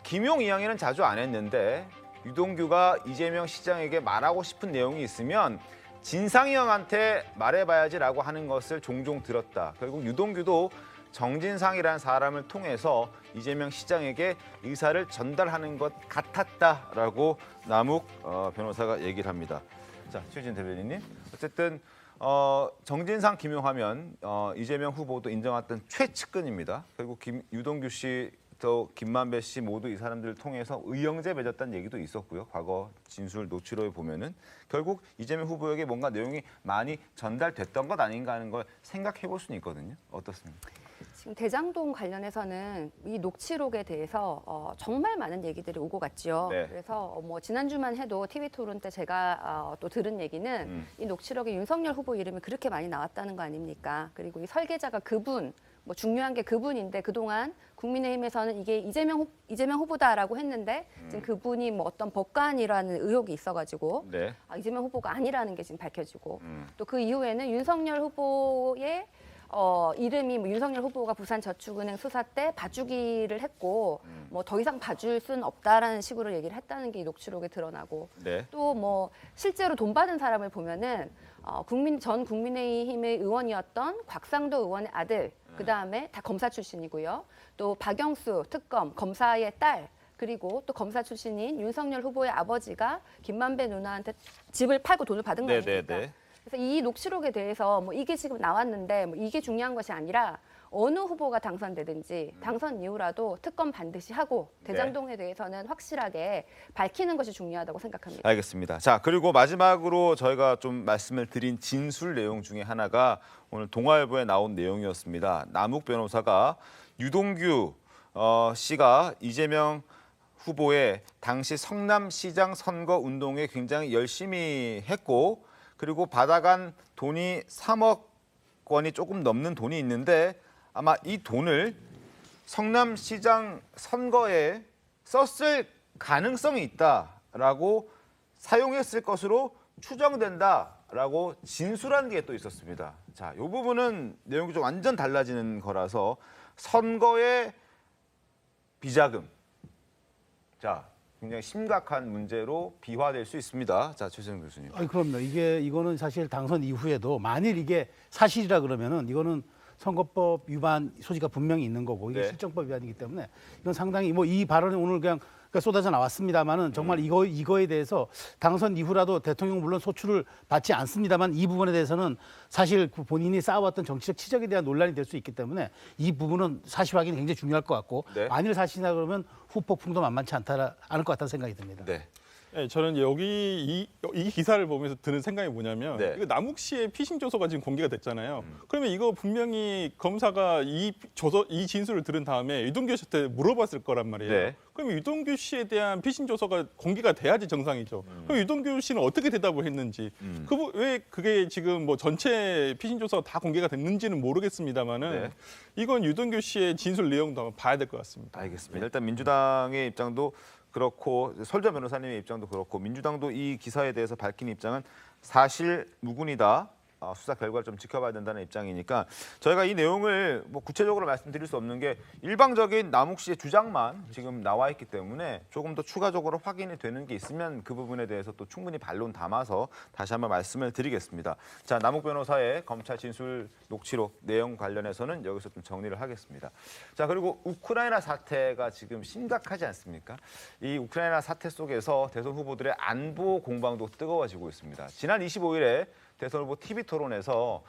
김용 이야기는 자주 안 했는데 유동규가 이재명 시장에게 말하고 싶은 내용이 있으면 진상이 형한테 말해봐야지라고 하는 것을 종종 들었다. 결국 유동규도 정진상이라는 사람을 통해서 이재명 시장에게 의사를 전달하는 것 같았다라고 남욱 변호사가 얘기를 합니다. 자, 최진 대변인님. 어쨌든 정진상, 김용하면 이재명 후보도 인정했던 최측근입니다. 결국 유동규 씨, 또 김만배 씨 모두 이 사람들을 통해서 의형제 맺었다는 얘기도 있었고요. 과거 진술 녹취록에 보면은 결국 이재명 후보에게 뭔가 내용이 많이 전달됐던 것 아닌가 하는 걸 생각해 볼 수는 있거든요. 어떻습니까? 지금 대장동 관련해서는 이 녹취록에 대해서 정말 많은 얘기들이 오고 갔죠. 네. 그래서 뭐 지난주만 해도 TV 토론 때 제가 또 들은 얘기는 이 녹취록에 윤석열 후보 이름이 그렇게 많이 나왔다는 거 아닙니까? 그리고 이 설계자가 그분, 뭐 중요한 게 그분인데 그동안 국민의힘에서는 이게 이재명 후보다라고 했는데 지금 그분이 뭐 어떤 법관이라는 의혹이 있어가지고 네. 이재명 후보가 아니라는 게 지금 밝혀지고 또 그 이후에는 윤석열 후보의 이름이 뭐 윤석열 후보가 부산저축은행 수사 때 봐주기를 했고 뭐 더 이상 봐줄 수는 없다라는 식으로 얘기를 했다는 게 이 녹취록에 드러나고 네. 또 뭐 실제로 돈 받은 사람을 보면은 전 국민의힘의 의원이었던 곽상도 의원의 아들 그다음에 다 검사 출신이고요. 또 박영수 특검 검사의 딸 그리고 또 검사 출신인 윤석열 후보의 아버지가 김만배 누나한테 집을 팔고 돈을 받은 거 아닙니까? 그래서 이 녹취록에 대해서 뭐 이게 지금 나왔는데 뭐 이게 중요한 것이 아니라 어느 후보가 당선되든지 당선 이후라도 특검 반드시 하고 대장동에 대해서는 확실하게 밝히는 것이 중요하다고 생각합니다. 알겠습니다. 자, 그리고 마지막으로 저희가 좀 말씀을 드린 진술 내용 중에 하나가 오늘 동아일보에 나온 내용이었습니다. 남욱 변호사가 유동규 씨가 이재명 후보의 당시 성남시장 선거 운동에 굉장히 열심히 했고 그리고 받아간 돈이 3억 원이 조금 넘는 돈이 있는데 아마 이 돈을 성남시장 선거에 썼을 가능성이 있다라고 사용했을 것으로 추정된다라고 진술한 게 또 있었습니다. 자, 이 부분은 내용이 좀 완전 달라지는 거라서 선거의 비자금. 자, 굉장히 심각한 문제로 비화될 수 있습니다. 자, 최수영 교수님. 그럼요. 이거는 사실 당선 이후에도 만일 이게 사실이라 그러면은 이거는 선거법 위반 소지가 분명히 있는 거고 이게 실정법 위반이기 때문에 이건 상당히 뭐 이 발언이 오늘 그냥 쏟아져 나왔습니다만은 정말 이거에 대해서 당선 이후라도 대통령 물론 소출을 받지 않습니다만 이 부분에 대해서는 사실 본인이 쌓아왔던 정치적 치적에 대한 논란이 될 수 있기 때문에 이 부분은 사실 확인이 굉장히 중요할 것 같고 만일 사실이다 그러면 후폭풍도 만만치 않을 것 같다는 생각이 듭니다. 네, 저는 여기 이 기사를 보면서 드는 생각이 뭐냐면 이거 남욱 씨의 피신 조서가 지금 공개가 됐잖아요. 그러면 이거 분명히 검사가 이 진술을 들은 다음에 유동규 씨한테 물어봤을 거란 말이에요. 그러면 유동규 씨에 대한 피신 조서가 공개가 돼야지 정상이죠. 그럼 유동규 씨는 어떻게 대답을 했는지, 왜 그게 지금 뭐 전체 피신 조서가 다 공개가 됐는지는 모르겠습니다만은 이건 유동규 씨의 진술 내용도 한번 봐야 될 것 같습니다. 알겠습니다. 일단 민주당의 입장도 그렇고 설전 변호사님의 입장도 그렇고 민주당도 이 기사에 대해서 밝힌 입장은 사실 무근이다. 수사 결과를 좀 지켜봐야 된다는 입장이니까 저희가 이 내용을 뭐 구체적으로 말씀드릴 수 없는 게 일방적인 남욱 씨의 주장만 지금 나와 있기 때문에 조금 더 추가적으로 확인이 되는 게 있으면 그 부분에 대해서 또 충분히 반론 담아서 다시 한번 말씀을 드리겠습니다. 자, 남욱 변호사의 검찰 진술 녹취록 내용 관련해서는 여기서 좀 정리를 하겠습니다. 자, 그리고 우크라이나 사태가 지금 심각하지 않습니까? 이 우크라이나 사태 속에서 대선 후보들의 안보 공방도 뜨거워지고 있습니다. 지난 25일에 대선 후보 TV 토론에서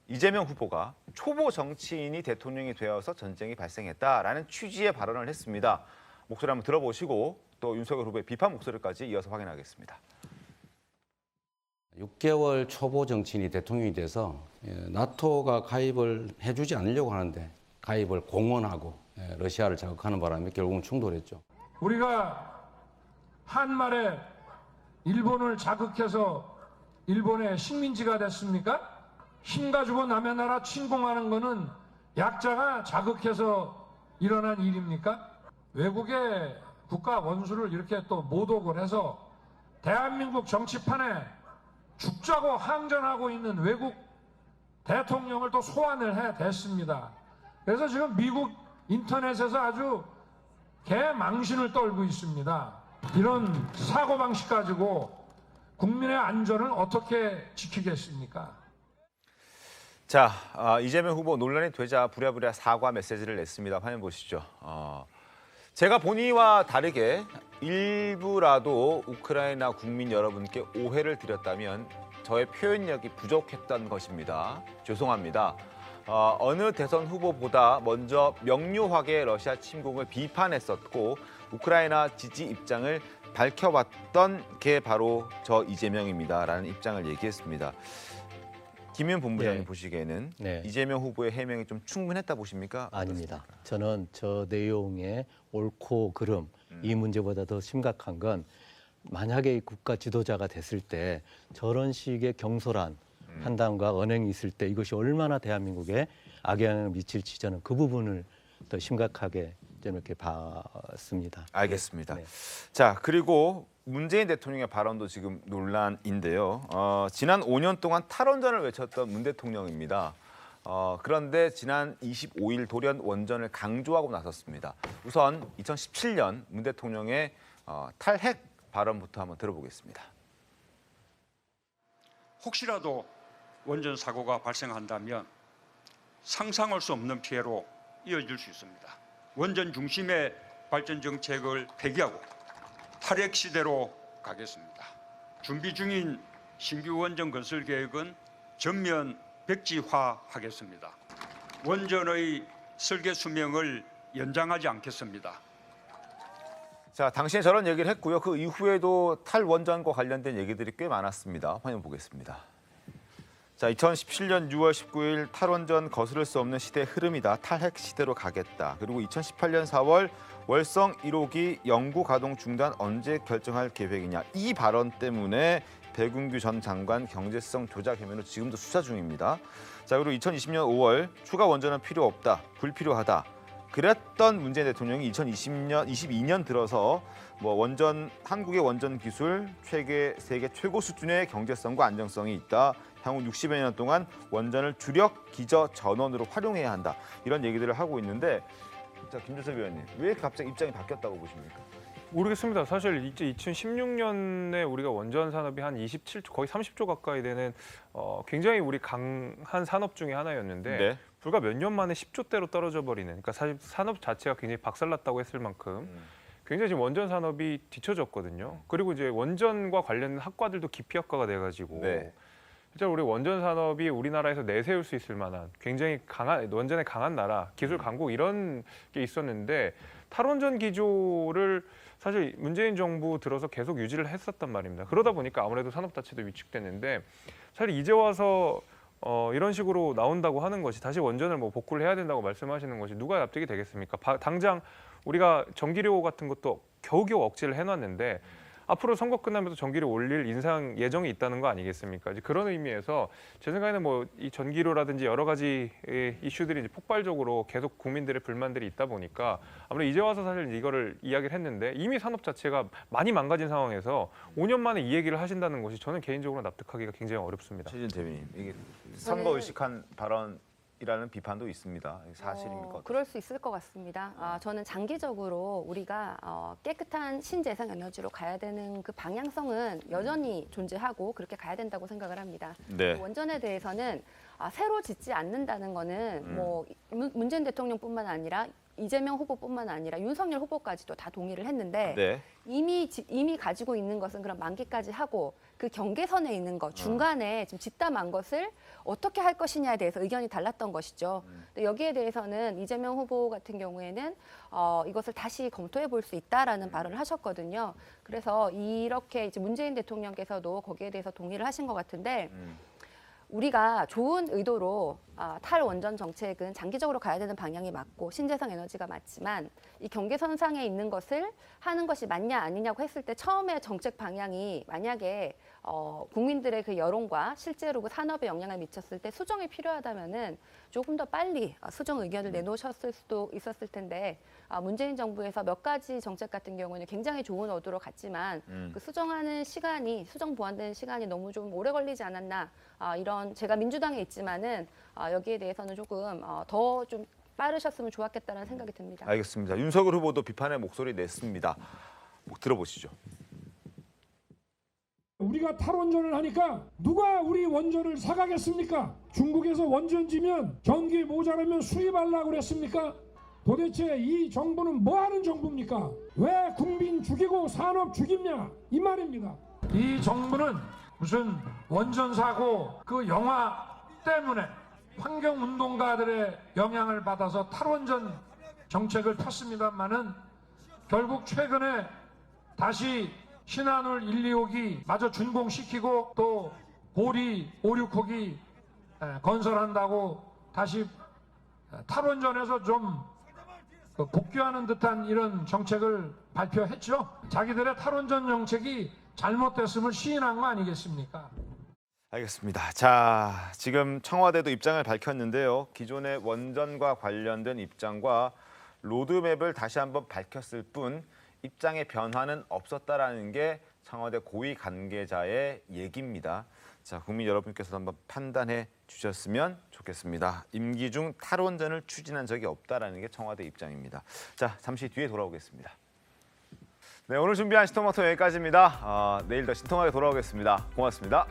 이재명 후보가 초보 정치인이 대통령이 되어서 전쟁이 발생했다라는 취지의 발언을 했습니다. 목소리 한번 들어보시고 또 윤석열 후보의 비판 목소리까지 이어서 확인하겠습니다. 6개월 초보 정치인이 대통령이 돼서 나토가 가입을 해주지 않으려고 하는데 가입을 공언하고 러시아를 자극하는 바람에 결국은 충돌했죠. 우리가 한말에 일본을 자극해서 일본의 식민지가 됐습니까? 힘 가지고 남의 나라 침공하는 거는 약자가 자극해서 일어난 일입니까? 외국의 국가 원수를 이렇게 또 모독을 해서 대한민국 정치판에 죽자고 항전하고 있는 외국 대통령을 또 소환을 해댔습니다. 그래서 지금 미국 인터넷에서 아주 개망신을 떨고 있습니다. 이런 사고방식 가지고 국민의 안전을 어떻게 지키겠습니까? 자, 이재명 후보 논란이 되자 부랴부랴 사과 메시지를 냈습니다. 화면 보시죠. 제가 본의와 다르게 일부라도 우크라이나 국민 여러분께 오해를 드렸다면 저의 표현력이 부족했던 것입니다. 죄송합니다. 어느 대선 후보보다 먼저 명료하게 러시아 침공을 비판했었고 우크라이나 지지 입장을 밝혀왔던 게 바로 저 이재명입니다라는 입장을 얘기했습니다. 김윤 본부장님 보시기에는 이재명 후보의 해명이 좀 충분했다 보십니까? 아닙니다. 저는 저 내용의 옳고 그름 이 문제보다 더 심각한 건 만약에 국가 지도자가 됐을 때 저런 식의 경솔한 판단과 언행이 있을 때 이것이 얼마나 대한민국에 악영향을 미칠지 저는 그 부분을 더 심각하게 저는 이렇게 봤습니다. 알겠습니다. 자, 그리고 문재인 대통령의 발언도 지금 논란인데요. 지난 5년 동안 탈원전을 외쳤던 문 대통령입니다. 그런데 지난 25일 돌연 원전을 강조하고 나섰습니다. 우선 2017년 문 대통령의 탈핵 발언부터 한번 들어보겠습니다. 혹시라도 원전 사고가 발생한다면 상상할 수 없는 피해로 이어질 수 있습니다. 원전 중심의 발전 정책을 폐기하고 탈핵 시대로 가겠습니다. 준비 중인 신규 원전 건설 계획은 전면 백지화하겠습니다. 원전의 설계 수명을 연장하지 않겠습니다. 자, 당시에 저런 얘기를 했고요. 그 이후에도 탈원전과 관련된 얘기들이 꽤 많았습니다. 화면 보겠습니다. 자, 2017년 6월 19일 탈원전 거스를 수 없는 시대의 흐름이다. 탈핵 시대로 가겠다. 그리고 2018년 4월 월성 1호기 영구 가동 중단 언제 결정할 계획이냐. 이 발언 때문에 백운규 전 장관 경제성 조작 혐의로 지금도 수사 중입니다. 자, 그리고 2020년 5월 추가 원전은 필요 없다. 불필요하다. 그랬던 문재인 대통령이 2022년 들어서 한국의 원전 기술 세계 최고 수준의 경제성과 안정성이 있다. 향후 60여 년 동안 원전을 주력 기저 전원으로 활용해야 한다. 이런 얘기들을 하고 있는데, 자, 김준섭 위원님, 왜 갑자기 입장이 바뀌었다고 보십니까? 모르겠습니다. 사실 이제 2016년에 우리가 원전 산업이 한 27조, 거의 30조 가까이 되는 굉장히 우리 강한 산업 중에 하나였는데 불과 몇 년 만에 10조대로 떨어져 버리는. 그러니까 사실 산업 자체가 굉장히 박살났다고 했을 만큼 굉장히 지금 원전 산업이 뒤처졌거든요. 그리고 이제 원전과 관련된 학과들도 기피학과가 돼가지고. 실제로 우리 원전 산업이 우리나라에서 내세울 수 있을 만한 굉장히 강한 원전에 강한 나라, 기술 강국 이런 게 있었는데 탈원전 기조를 사실 문재인 정부 들어서 계속 유지를 했었단 말입니다. 그러다 보니까 아무래도 산업 자체도 위축됐는데 사실 이제 와서 이런 식으로 나온다고 하는 것이 다시 원전을 복구를 해야 된다고 말씀하시는 것이 누가 납득이 되겠습니까? 당장 우리가 전기료 같은 것도 겨우겨우 억제를 해놨는데 앞으로 선거 끝나면서 전기료 올릴 인상 예정이 있다는 거 아니겠습니까? 이제 그런 의미에서 제 생각에는 뭐 이 전기료라든지 여러 가지 이슈들이 이제 폭발적으로 계속 국민들의 불만들이 있다 보니까 아무래도 이제 와서 사실 이거를 이야기를 했는데 이미 산업 자체가 많이 망가진 상황에서 5년 만에 이 얘기를 하신다는 것이 저는 개인적으로 납득하기가 굉장히 어렵습니다. 최진 대변인, 이게 선거 의식한 발언이라는 비판도 있습니다. 사실입니까? 그럴 수 있을 것 같습니다. 저는 장기적으로 우리가 깨끗한 신재생 에너지로 가야 되는 그 방향성은 여전히 존재하고 그렇게 가야 된다고 생각을 합니다. 네. 그 원전에 대해서는 새로 짓지 않는다는 거는 뭐 문재인 대통령뿐만 아니라 이재명 후보뿐만 아니라 윤석열 후보까지도 다 동의를 했는데 네. 이미 가지고 있는 것은 그럼 만기까지 하고 그 경계선에 있는 것 중간에 지금 짓다 만 것을 어떻게 할 것이냐에 대해서 의견이 달랐던 것이죠. 근데 여기에 대해서는 이재명 후보 같은 경우에는 이것을 다시 검토해 볼 수 있다라는 발언을 하셨거든요. 그래서 이렇게 이제 문재인 대통령께서도 거기에 대해서 동의를 하신 것 같은데. 우리가 좋은 의도로 탈원전 정책은 장기적으로 가야 되는 방향이 맞고 신재생 에너지가 맞지만 이 경계선상에 있는 것을 하는 것이 맞냐 아니냐고 했을 때 처음에 정책 방향이 만약에 국민들의 그 여론과 실제로 그 산업에 영향을 미쳤을 때 수정이 필요하다면은 조금 더 빨리 수정 의견을 내놓으셨을 수도 있었을 텐데 문재인 정부에서 몇 가지 정책 같은 경우는 굉장히 좋은 의도로 갔지만 그 수정하는 시간이 수정 보완되는 시간이 너무 좀 오래 걸리지 않았나 이런 제가 민주당에 있지만은 여기에 대해서는 조금 더 좀 빠르셨으면 좋았겠다는 생각이 듭니다. 알겠습니다. 윤석열 후보도 비판의 목소리 냈습니다. 들어보시죠. 우리가 탈원전을 하니까 누가 우리 원전을 사가겠습니까? 중국에서 원전지면 전기 모자라면 수입하려고 그랬습니까? 도대체 이 정부는 뭐 하는 정부입니까? 왜 국민 죽이고 산업 죽이냐 이 말입니다. 이 정부는 무슨 원전 사고 그 영화 때문에 환경운동가들의 영향을 받아서 탈원전 정책을 폈습니다만은 결국 최근에 다시 신한울 1, 2호기 마저 준공시키고 또 고리 5, 6호기 건설한다고 다시 탈원전에서 좀 복귀하는 듯한 이런 정책을 발표했죠. 자기들의 탈원전 정책이 잘못됐음을 시인한 거 아니겠습니까? 알겠습니다. 자, 지금 청와대도 입장을 밝혔는데요. 기존의 원전과 관련된 입장과 로드맵을 다시 한번 밝혔을 뿐 입장의 변화는 없었다라는 게 청와대 고위 관계자의 얘기입니다. 자, 국민 여러분께서도 한번 판단해 주셨으면 좋겠습니다. 임기 중 탈원전을 추진한 적이 없다라는 게 청와대 입장입니다. 자, 잠시 뒤에 돌아오겠습니다. 네, 오늘 준비한 신통방통 여기까지입니다. 내일 더 신통하게 돌아오겠습니다. 고맙습니다.